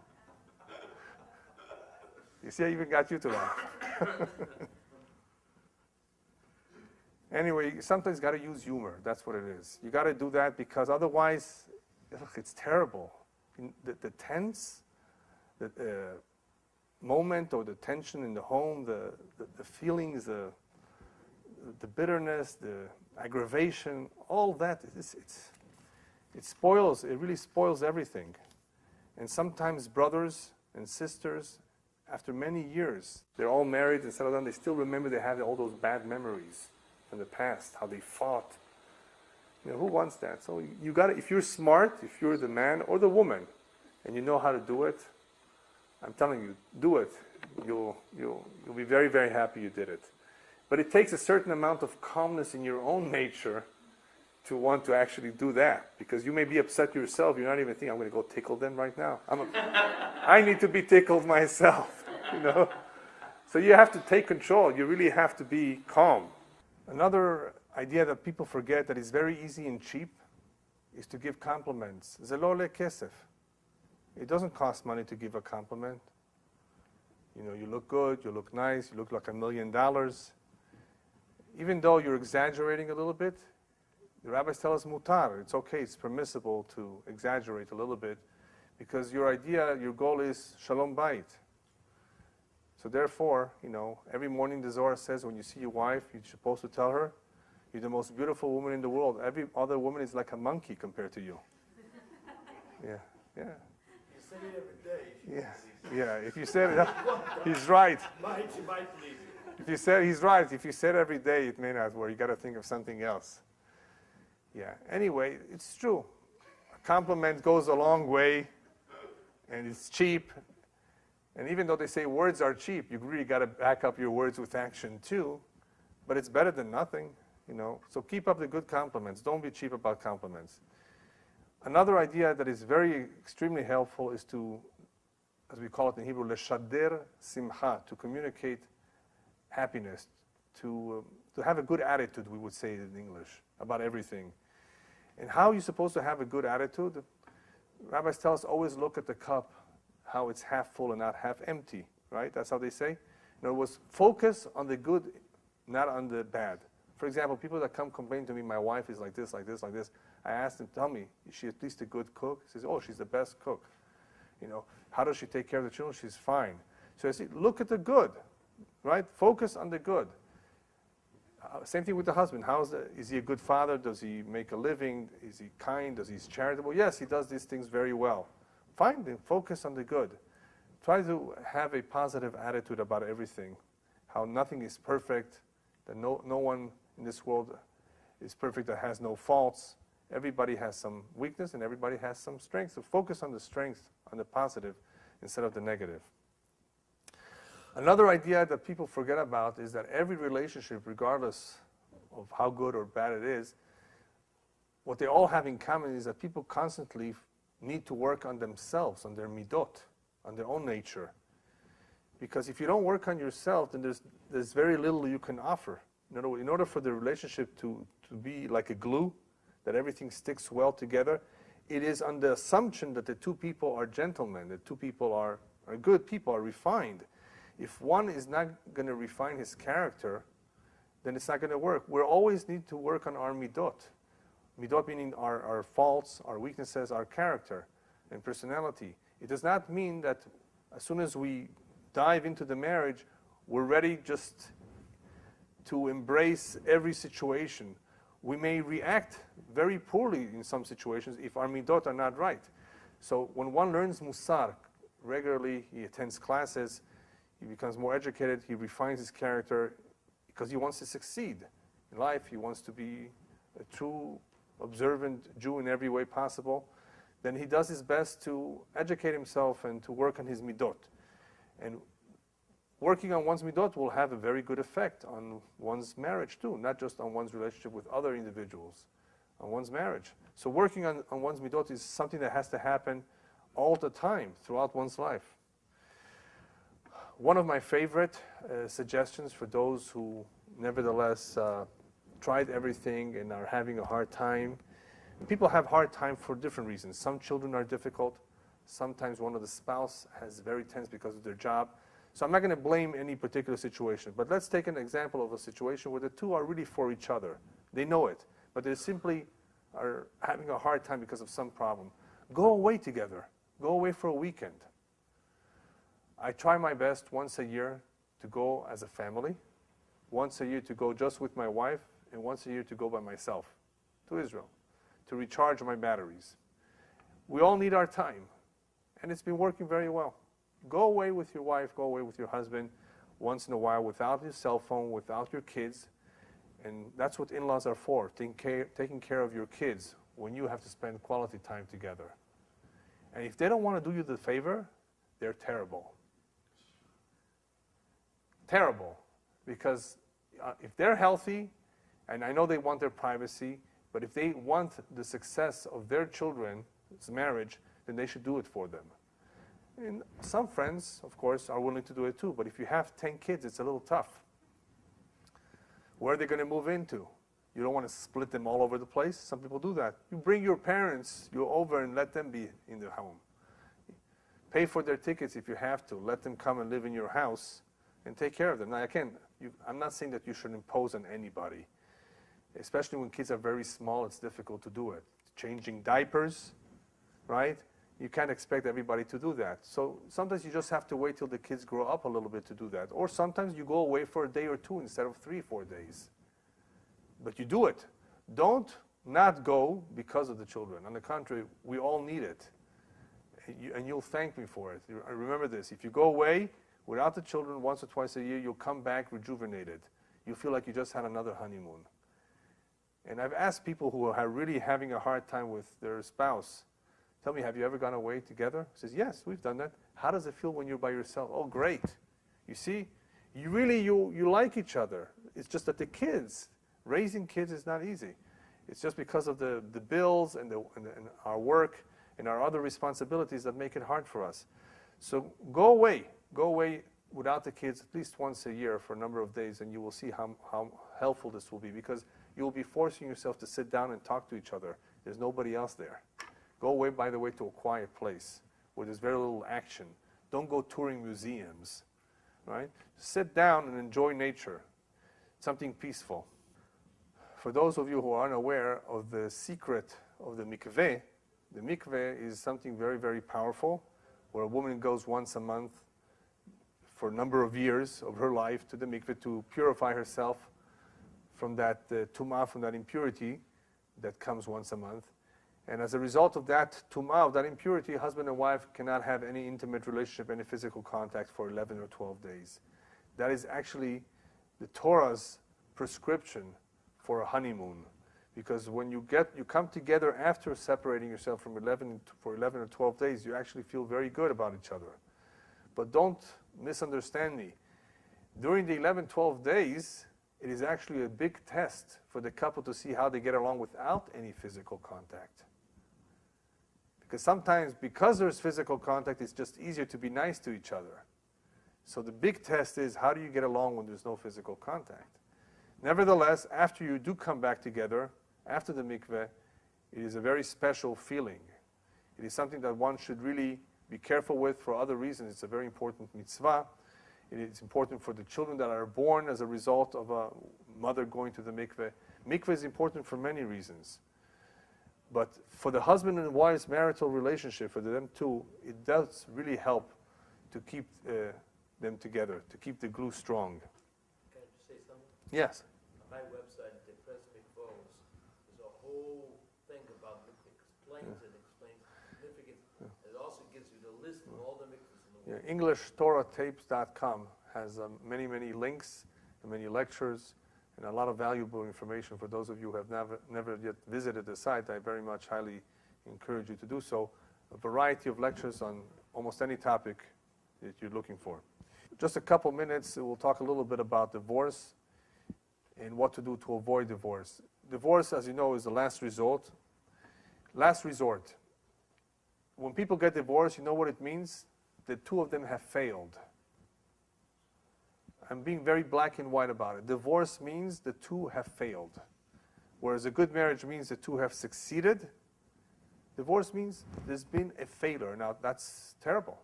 You see, I even got you to laugh. Anyway, sometimes you got to use humor. That's what it is. You got to do that because otherwise, it's terrible. The tense moment or the tension in the home, the feelings, the bitterness, the aggravation, all that, it really spoils everything. And sometimes brothers and sisters, after many years, they're all married and settled down, they still remember they have all those bad memories from the past, how they fought. Who wants that? So you got to, if you're smart, if you're the man or the woman, and you know how to do it, I'm telling you, do it. You'll be very, very happy you did it. But it takes a certain amount of calmness in your own nature to want to actually do that, because you may be upset yourself. You're not even thinking, I'm going to go tickle them right now. I need to be tickled myself, So you have to take control. You really have to be calm. Another idea that people forget that is very easy and cheap is to give compliments. Ze lo le kesef. It doesn't cost money to give a compliment. You look good, you look nice, you look like $1 million. Even though you're exaggerating a little bit, the rabbis tell us mutar. It's okay, it's permissible to exaggerate a little bit because your goal is shalom bayit. So therefore, every morning the Zohar says when you see your wife, you're supposed to tell her, You're the most beautiful woman in the world. Every other woman is like a monkey compared to you. Yeah, yeah. You say it every day. Yeah. If you said it, he's right. She might believe you. If you said, he's right. If you said every day, it may not work. You got to think of something else. Yeah. Anyway, it's true. A compliment goes a long way, and it's cheap. And even though they say words are cheap, you really got to back up your words with action too. But it's better than nothing, you know. So keep up the good compliments. Don't be cheap about compliments. Another idea that is very extremely helpful is to, as we call it in Hebrew, leshader simcha, to communicate happiness, to have a good attitude, we would say in English, about everything. And how are you supposed to have a good attitude? Rabbis tell us always look at the cup, how it's half full and not half empty, right? That's how they say. In other words, focus on the good, not on the bad. For example, people that come complain to me, my wife is like this, like this, like this. I ask them, tell me, is she at least a good cook? He says, oh, she's the best cook. You know, how does she take care of the children? She's fine. So I say, look at the good, right? Focus on the good. Same thing with the husband. Is he a good father? Does he make a living? Is he kind? Does he's charitable? Yes, he does these things very well. Fine, then focus on the good. Try to have a positive attitude about everything. How nothing is perfect, that no one in this world is perfect, that has no faults. Everybody has some weakness and everybody has some strength. So focus on the strength, on the positive, instead of the negative. Another idea that people forget about is that every relationship, regardless of how good or bad it is, what they all have in common is that people constantly need to work on themselves, on their midot, on their own nature. Because if you don't work on yourself, then there's very little you can offer. In order for the relationship to be like a glue, that everything sticks well together, it is on the assumption that the two people are gentlemen, the two people are good people, are refined. If one is not going to refine his character, then it's not going to work. We always need to work on our midot. Midot meaning our faults, our weaknesses, our character and personality. It does not mean that as soon as we dive into the marriage, we're ready just to embrace every situation. We may react very poorly in some situations if our midot are not right. So when one learns musar regularly, he attends classes, he becomes more educated, he refines his character because he wants to succeed in life. He wants to be a true observant Jew in every way possible. Then he does his best to educate himself and to work on his midot. And working on one's midot will have a very good effect on one's marriage too, not just on one's relationship with other individuals, on one's marriage. So working on one's midot is something that has to happen all the time throughout one's life. One of my favorite suggestions for those who nevertheless tried everything and are having a hard time. People have hard time for different reasons. Some children are difficult. Sometimes one of the spouse has very tense because of their job. So I'm not going to blame any particular situation, but let's take an example of a situation where the two are really for each other. They know it, but they simply are having a hard time because of some problem. Go away together. Go away for a weekend. I try my best once a year to go as a family, once a year to go just with my wife, and once a year to go by myself to Israel to recharge my batteries. We all need our time, and it's been working very well. Go away with your wife, go away with your husband once in a while without your cell phone, without your kids, and that's what in-laws are for, taking care of your kids when you have to spend quality time together. And if they don't want to do you the favor, they're terrible. Terrible, because if they're healthy, and I know they want their privacy, but if they want the success of their children's marriage, then they should do it for them. And some friends, of course, are willing to do it too, but if you have 10 kids, it's a little tough. Where are they going to move into? You don't want to split them all over the place. Some people do that. You bring your parents over and let them be in the home. Pay for their tickets if you have to. Let them come and live in your house and take care of them. Now, I'm not saying that you should impose on anybody. Especially when kids are very small, it's difficult to do it. Changing diapers, right? You can't expect everybody to do that. So sometimes you just have to wait till the kids grow up a little bit to do that. Or sometimes you go away for a day or two instead of 3-4 days. But you do it. Don't not go because of the children. On the contrary, we all need it. And you'll thank me for it. Remember this. If you go away without the children once or twice a year, you'll come back rejuvenated. You'll feel like you just had another honeymoon. And I've asked people who are really having a hard time with their spouse, tell me, have you ever gone away together? He says, yes, we've done that. How does it feel when you're by yourself? Oh, great. You see, you like each other. It's just that the kids, raising kids is not easy. It's just because of the bills and our work and our other responsibilities that make it hard for us. So go away without the kids at least once a year for a number of days, and you will see how helpful this will be, because you will be forcing yourself to sit down and talk to each other. There's nobody else there. Go away, by the way, to a quiet place where there's very little action. Don't go touring museums, right? Sit down and enjoy nature, something peaceful. For those of you who are unaware of the secret of the mikveh is something very, very powerful, where a woman goes once a month for a number of years of her life to the mikveh to purify herself from that tum'ah, from that impurity that comes once a month. And as a result of that tum'ah, of that impurity, husband and wife cannot have any intimate relationship, any physical contact for 11 or 12 days. That is actually the Torah's prescription for a honeymoon. Because when you come together after separating yourself for 11 or 12 days, you actually feel very good about each other. But don't misunderstand me. During the 11, 12 days, it is actually a big test for the couple to see how they get along without any physical contact. Because sometimes, because there's physical contact, it's just easier to be nice to each other. So the big test is, how do you get along when there's no physical contact? Nevertheless, after you do come back together, after the mikveh, it is a very special feeling. It is something that one should really be careful with for other reasons. It's a very important mitzvah. It is important for the children that are born as a result of a mother going to the mikveh. Mikveh is important for many reasons. But for the husband and wife's marital relationship, for them too, it does really help to keep them together, to keep the glue strong. Can I just say something? Yes. On my website, Depressed McFoes, there's a whole thing about explains significance. It also gives you the list of all the mikvahs in the world. EnglishTorahTapes.com has many, many links and many lectures and a lot of valuable information for those of you who have never yet visited the site. I very much highly encourage you to do so. A variety of lectures on almost any topic that you're looking for. Just a couple minutes, we'll talk a little bit about divorce and what to do to avoid divorce. Divorce, as you know, is the last resort. Last resort. When people get divorced, you know what it means? The two of them have failed. I'm being very black and white about it. Divorce means the two have failed. Whereas a good marriage means the two have succeeded. Divorce means there's been a failure. Now, that's terrible.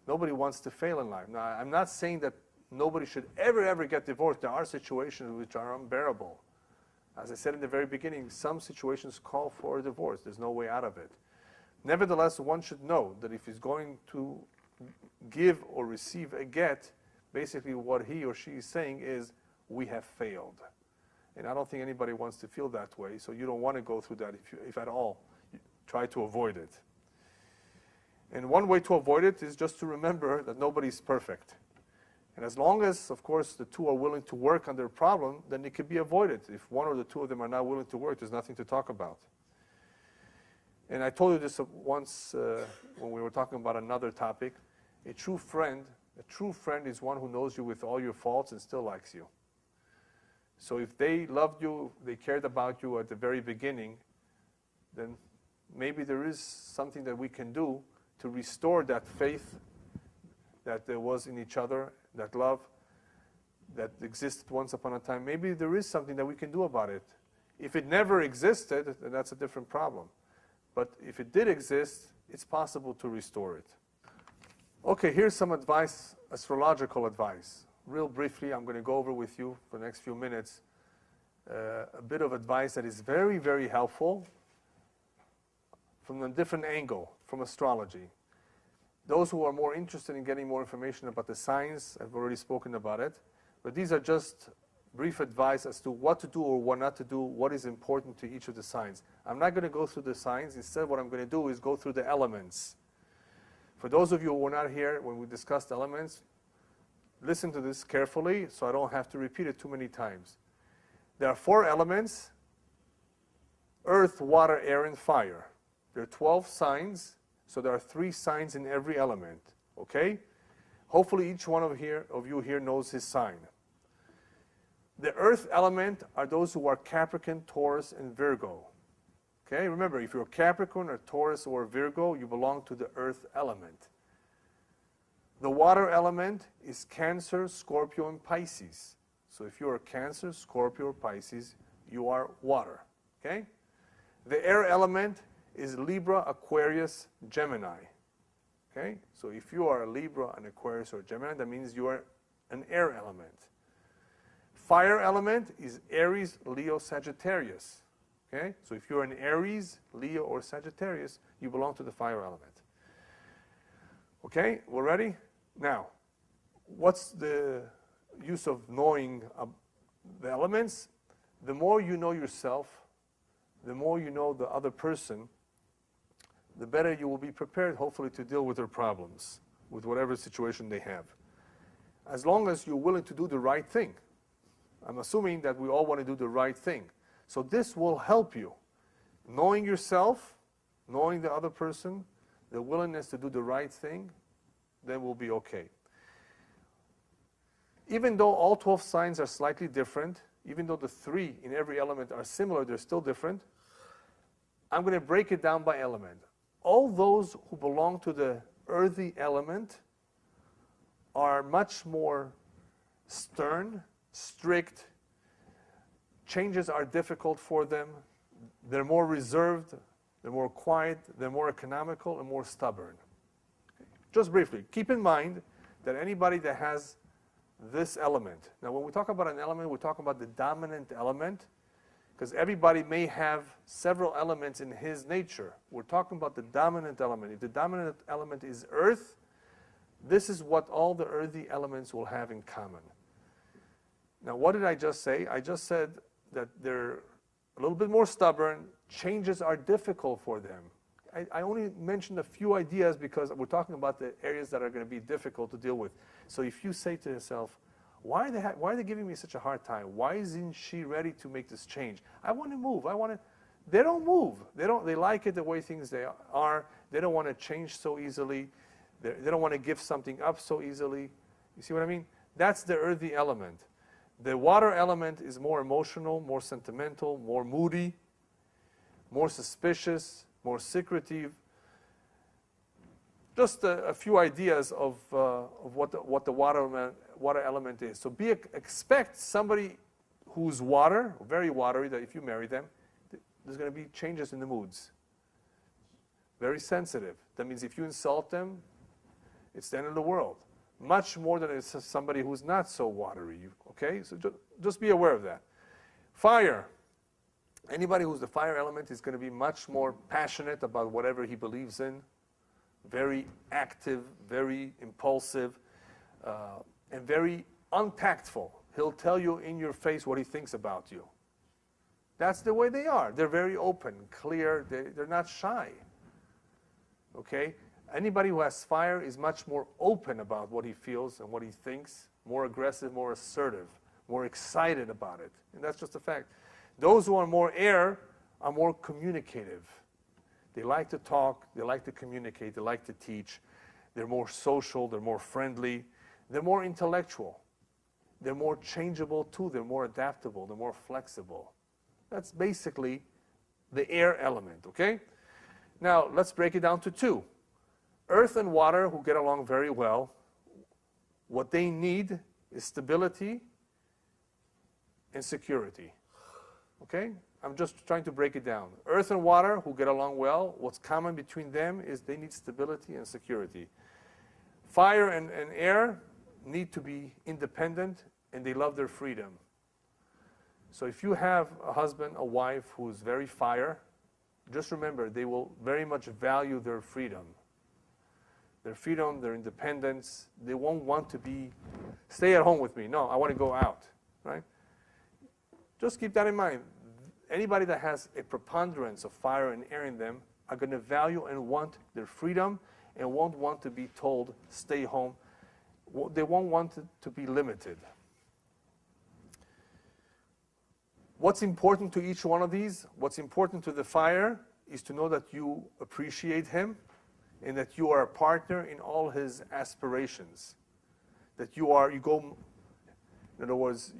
Nobody wants to fail in life. Now, I'm not saying that nobody should ever get divorced. There are situations which are unbearable. As I said in the very beginning, some situations call for a divorce. There's no way out of it. Nevertheless, one should know that if he's going to give or receive a get, basically what he or she is saying is, we have failed. And I don't think anybody wants to feel that way, so you don't want to go through that if at all. You try to avoid it. And one way to avoid it is just to remember that nobody's perfect. And as long as, of course, the two are willing to work on their problem, then it can be avoided. If one or the two of them are not willing to work, there's nothing to talk about. And I told you this once when we were talking about another topic. A true friend is one who knows you with all your faults and still likes you. So if they loved you, they cared about you at the very beginning, then maybe there is something that we can do to restore that faith that there was in each other, that love that existed once upon a time. Maybe there is something that we can do about it. If it never existed, then that's a different problem. But if it did exist, it's possible to restore it. Okay, here's some advice, astrological advice. Real briefly, I'm going to go over with you for the next few minutes a bit of advice that is very, very helpful from a different angle, from astrology. Those who are more interested in getting more information about the signs, I've already spoken about it, but these are just brief advice as to what to do or what not to do, what is important to each of the signs. I'm not going to go through the signs. Instead, what I'm going to do is go through the elements. For those of you who were not here when we discussed elements, listen to this carefully so I don't have to repeat it too many times. There are 4 elements: earth, water, air, and fire. There are 12 signs, so there are 3 signs in every element. Okay? Hopefully each one of you here knows his sign. The earth element are those who are Capricorn, Taurus, and Virgo. Okay? Remember, if you're Capricorn or Taurus or Virgo, you belong to the earth element. The water element is Cancer, Scorpio, and Pisces. So if you're Cancer, Scorpio, or Pisces, you are water. Okay? The air element is Libra, Aquarius, Gemini. Okay? So if you are a Libra, an Aquarius, or Gemini, that means you are an air element. Fire element is Aries, Leo, Sagittarius. Okay? So if you're an Aries, Leo, or Sagittarius, you belong to the fire element. Okay? We're ready? Now, what's the use of knowing the elements? The more you know yourself, the more you know the other person, the better you will be prepared, hopefully, to deal with their problems, with whatever situation they have. As long as you're willing to do the right thing. I'm assuming that we all want to do the right thing. So this will help you. Knowing yourself, knowing the other person, the willingness to do the right thing, then we'll be okay. Even though all 12 signs are slightly different, even though the 3 in every element are similar, they're still different, I'm going to break it down by element. All those who belong to the earthy element are much more stern, strict. Changes are difficult for them. They're more reserved, they're more quiet, they're more economical, and more stubborn. Just briefly, keep in mind that anybody that has this element, now when we talk about an element, we're talking about the dominant element, because everybody may have several elements in his nature. We're talking about the dominant element. If the dominant element is earth, this is what all the earthy elements will have in common. Now, what did I just say? I just said that they're a little bit more stubborn. Changes are difficult for them. I only mentioned a few ideas because we're talking about the areas that are going to be difficult to deal with. So if you say to yourself, why are they giving me such a hard time? Why isn't she ready to make this change? I want to move. They don't move. They like it the way things they are. They don't want to change so easily. They don't want to give something up so easily. You see what I mean? That's the earthy element. The water element is more emotional, more sentimental, more moody, more suspicious, more secretive. Just a few ideas of what the water element is. So expect somebody who's water, very watery, that if you marry them, there's going to be changes in the moods. Very sensitive. That means if you insult them, it's the end of the world. Much more than it's somebody who's not so watery. Okay? So just be aware of that. Fire. Anybody who's the fire element is going to be much more passionate about whatever he believes in. Very active, very impulsive, and very untactful. He'll tell you in your face what he thinks about you. That's the way they are. They're very open, clear. They're not shy. Okay? Anybody who has fire is much more open about what he feels and what he thinks, more aggressive, more assertive, more excited about it. And that's just a fact. Those who are more air are more communicative. They like to talk, they like to communicate, they like to teach. They're more social, they're more friendly, they're more intellectual. They're more changeable too, they're more adaptable, they're more flexible. That's basically the air element, okay? Now, let's break it down to 2. Earth and water, who get along very well, what they need is stability and security. Okay? I'm just trying to break it down. Earth and water, who get along well, what's common between them is they need stability and security. Fire and air need to be independent, and they love their freedom. So if you have a husband, a wife who's very fire, just remember, they will very much value their freedom. Their freedom, their independence. They won't want to stay at home with me. No, I want to go out, right? Just keep that in mind. Anybody that has a preponderance of fire and air in them are going to value and want their freedom and won't want to be told, stay home. They won't want it to be limited. What's important to each one of these? What's important to the fire is to know that you appreciate him and that you are a partner in all his aspirations. That you go, in other words,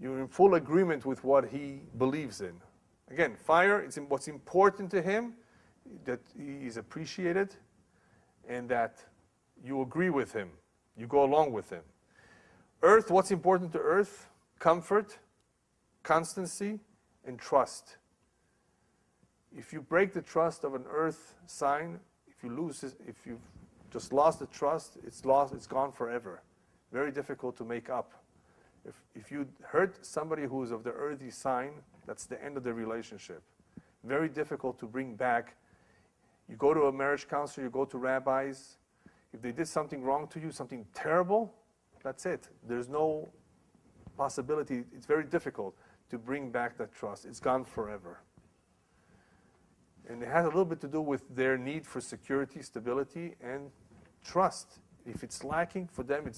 you're in full agreement with what he believes in. Again, fire, what's important to him, that he is appreciated and that you agree with him. You go along with him. Earth, what's important to earth? Comfort, constancy, and trust. If you break the trust of an earth sign, if you've just lost the trust, it's gone forever. Very difficult to make up. If you hurt somebody who is of the earthy sign, that's the end of the relationship. Very difficult to bring back. You go to a marriage counselor, you go to rabbis. If they did something wrong to you, something terrible, that's it. There's no possibility. It's very difficult to bring back that trust. It's gone forever. And it has a little bit to do with their need for security, stability, and trust. If it's lacking for them,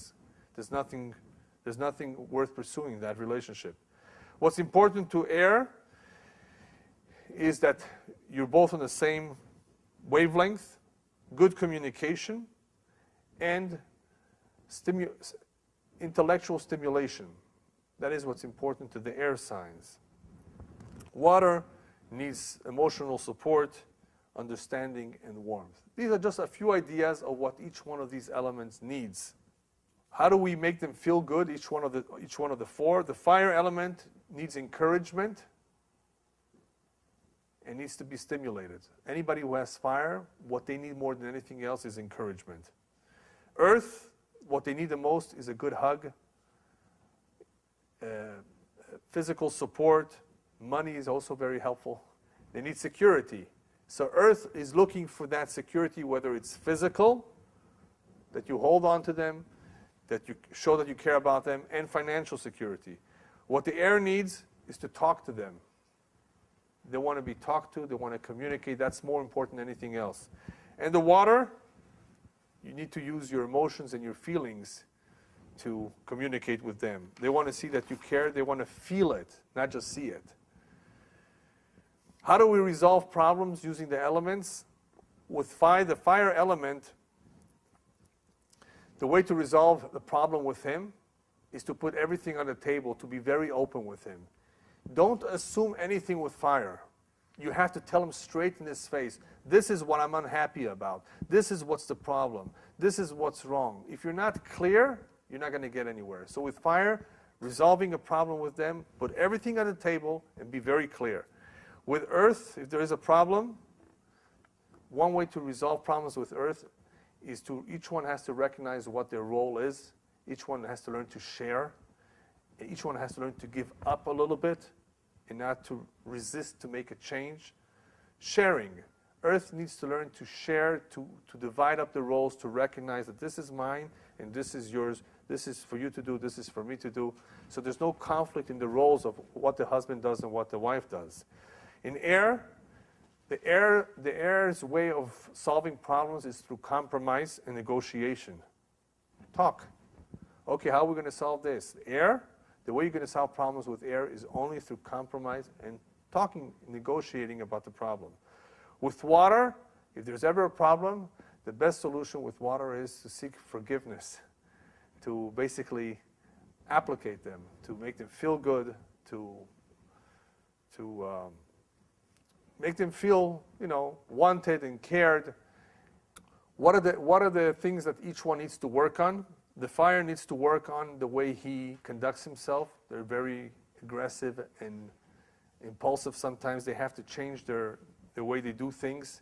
there's nothing worth pursuing in that relationship. What's important to air is that you're both on the same wavelength, good communication, and intellectual stimulation. That is what's important to the air signs. Water needs emotional support, understanding, and warmth. These are just a few ideas of what each one of these elements needs. How do we make them feel good, each one of the four? The fire element needs encouragement and needs to be stimulated. Anybody who has fire, what they need more than anything else is encouragement. Earth, what they need the most is a good hug, physical support. Money is also very helpful. They need security. So earth is looking for that security, whether it's physical, that you hold on to them, that you show that you care about them, and financial security. What the air needs is to talk to them. They want to be talked to. They want to communicate. That's more important than anything else. And the water, you need to use your emotions and your feelings to communicate with them. They want to see that you care. They want to feel it, not just see it. How do we resolve problems using the elements? With the fire element, the way to resolve the problem with him is to put everything on the table, to be very open with him. Don't assume anything with fire. You have to tell him straight in his face, this is what I'm unhappy about. This is what's the problem. This is what's wrong. If you're not clear, you're not going to get anywhere. So with fire, resolving a problem with them, put everything on the table and be very clear. With earth, if there is a problem, one way to resolve problems with earth is each one has to recognize what their role is. Each one has to learn to share. Each one has to learn to give up a little bit and not to resist to make a change. Sharing. Earth needs to learn to share, to divide up the roles, to recognize that this is mine and this is yours. This is for you to do, this is for me to do. So there's no conflict in the roles of what the husband does and what the wife does. In air, the air's way of solving problems is through compromise and negotiation. Talk. Okay, how are we going to solve this? Air, the way you're going to solve problems with air is only through compromise and talking, negotiating about the problem. With water, if there's ever a problem, the best solution with water is to seek forgiveness, to basically applicate them, to make them feel good, to make them feel, wanted and cared. What are the things that each one needs to work on? The fire needs to work on the way he conducts himself. They're very aggressive and impulsive sometimes. They have to change the way they do things.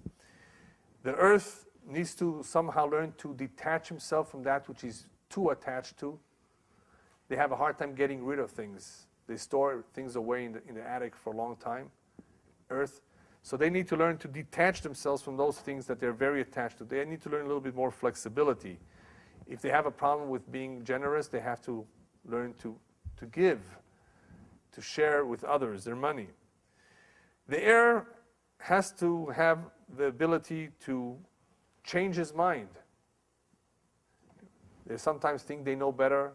The earth needs to somehow learn to detach himself from that which he's too attached to. They have a hard time getting rid of things. They store things away in the attic for a long time. Earth. So they need to learn to detach themselves from those things that they're very attached to. They need to learn a little bit more flexibility. If they have a problem with being generous, they have to learn to give, to share with others their money. The air has to have the ability to change his mind. They sometimes think they know better.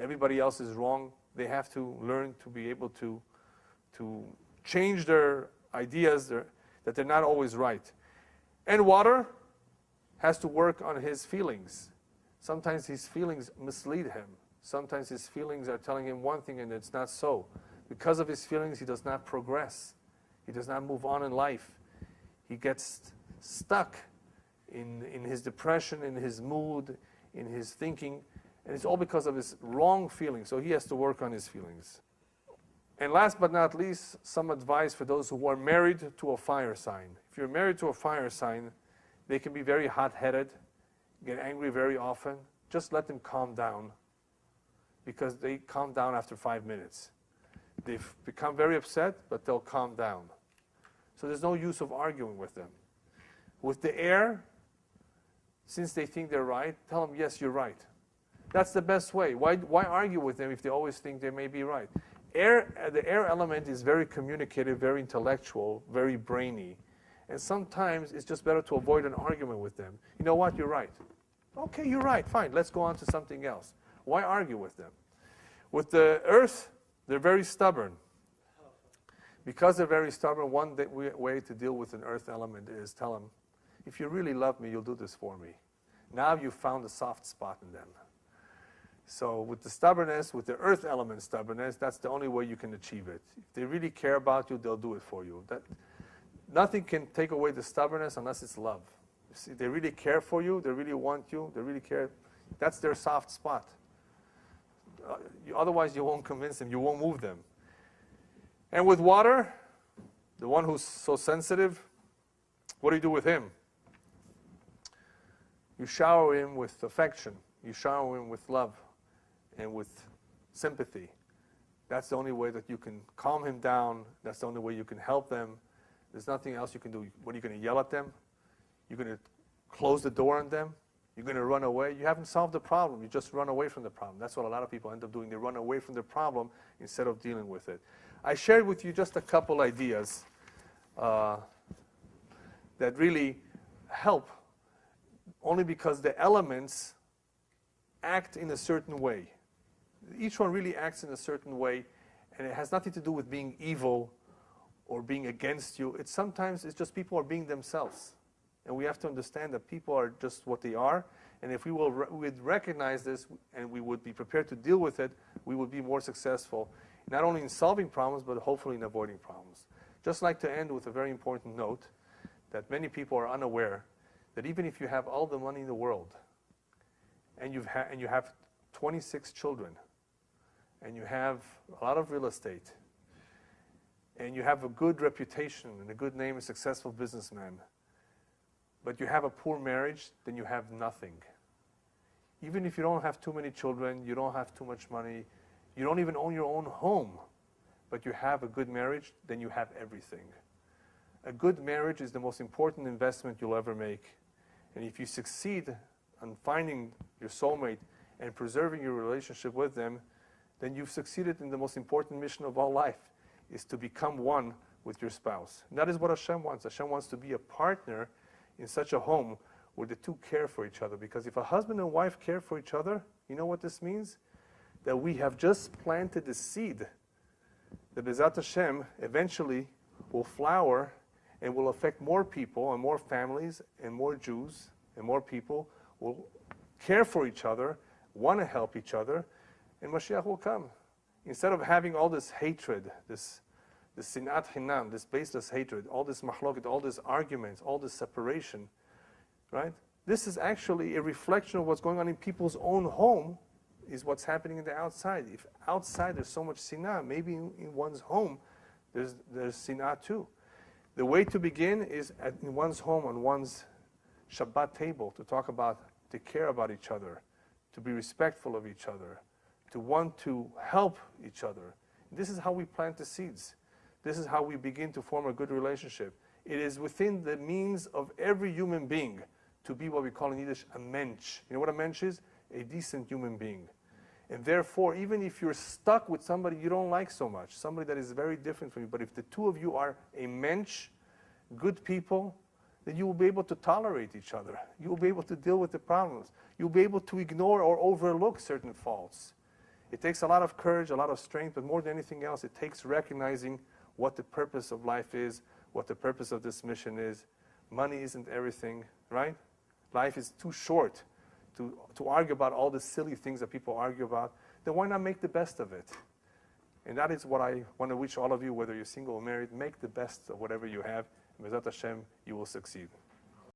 Everybody else is wrong. They have to learn to be able to change their ideas, that they're not always right. And water has to work on his feelings. Sometimes his feelings mislead him. Sometimes his feelings are telling him one thing and it's not so. Because of his feelings, he does not progress. He does not move on in life. He gets stuck in his depression, in his mood, in his thinking, and it's all because of his wrong feelings. So he has to work on his feelings. And last but not least, some advice for those who are married to a fire sign. If you're married to a fire sign, they can be very hot-headed, get angry very often. Just let them calm down, because they calm down after 5 minutes. They've become very upset, but they'll calm down. So there's no use of arguing with them. With the air, since they think they're right, tell them, yes, you're right. That's the best way. Why argue with them if they always think they may be right? The air element is very communicative, very intellectual, very brainy. And sometimes it's just better to avoid an argument with them. You know what? You're right. Okay, you're right. Fine. Let's go on to something else. Why argue with them? With the earth, they're very stubborn. Because they're very stubborn, one way to deal with an earth element is tell them, if you really love me, you'll do this for me. Now you've found a soft spot in them. So with the stubbornness, with the earth element stubbornness, that's the only way you can achieve it. If they really care about you, they'll do it for you. Nothing can take away the stubbornness unless it's love. See, they really care for you, they really want you, they really care. That's their soft spot. Otherwise, you won't convince them, you won't move them. And with water, the one who's so sensitive, what do you do with him? You shower him with affection. You shower him with love and with sympathy. That's the only way that you can calm him down. That's the only way you can help them. There's nothing else you can do. What, are you going to yell at them? You're going to close the door on them? You're going to run away? You haven't solved the problem. You just run away from the problem. That's what a lot of people end up doing. They run away from the problem instead of dealing with it. I shared with you just a couple ideas that really help, only because the elements act in a certain way. Each one really acts in a certain way, and it has nothing to do with being evil or being against you. Sometimes it's just people are being themselves. And we have to understand that people are just what they are, and if we would recognize this and we would be prepared to deal with it, we would be more successful, not only in solving problems, but hopefully in avoiding problems. Just like to end with a very important note that many people are unaware that even if you have all the money in the world, and you have 26 children, and you have a lot of real estate, and you have a good reputation and a good name, a successful businessman, but you have a poor marriage, then you have nothing. Even if you don't have too many children, you don't have too much money, you don't even own your own home, but you have a good marriage, then you have everything. A good marriage is the most important investment you'll ever make. And if you succeed on finding your soulmate and preserving your relationship with them, then you've succeeded in the most important mission of all life, is to become one with your spouse. And that is what Hashem wants. Hashem wants to be a partner in such a home where the two care for each other. Because if a husband and wife care for each other, you know what this means? That we have just planted the seed that Bezat Hashem eventually will flower and will affect more people and more families and more Jews and more people will care for each other, want to help each other, and Mashiach will come. Instead of having all this hatred, this sinat hinam, this baseless hatred, all this mahloket, all these arguments, all this separation, right? This is actually a reflection of what's going on in people's own home, is what's happening in the outside. If outside there's so much sinah, maybe in one's home there's sinah too. The way to begin is in one's home, on one's Shabbat table, to care about each other, to be respectful of each other, to want to help each other. This is how we plant the seeds. This is how we begin to form a good relationship. It is within the means of every human being to be what we call in Yiddish a mensch. You know what a mensch is? A decent human being. And therefore, even if you're stuck with somebody you don't like so much, somebody that is very different from you, but if the two of you are a mensch, good people, then you will be able to tolerate each other. You will be able to deal with the problems. You'll be able to ignore or overlook certain faults. It takes a lot of courage, a lot of strength, but more than anything else, it takes recognizing what the purpose of life is, what the purpose of this mission is. Money isn't everything, right? Life is too short to argue about all the silly things that people argue about. Then why not make the best of it? And that is what I want to wish all of you, whether you're single or married, make the best of whatever you have. And B'ezrat Hashem, you will succeed.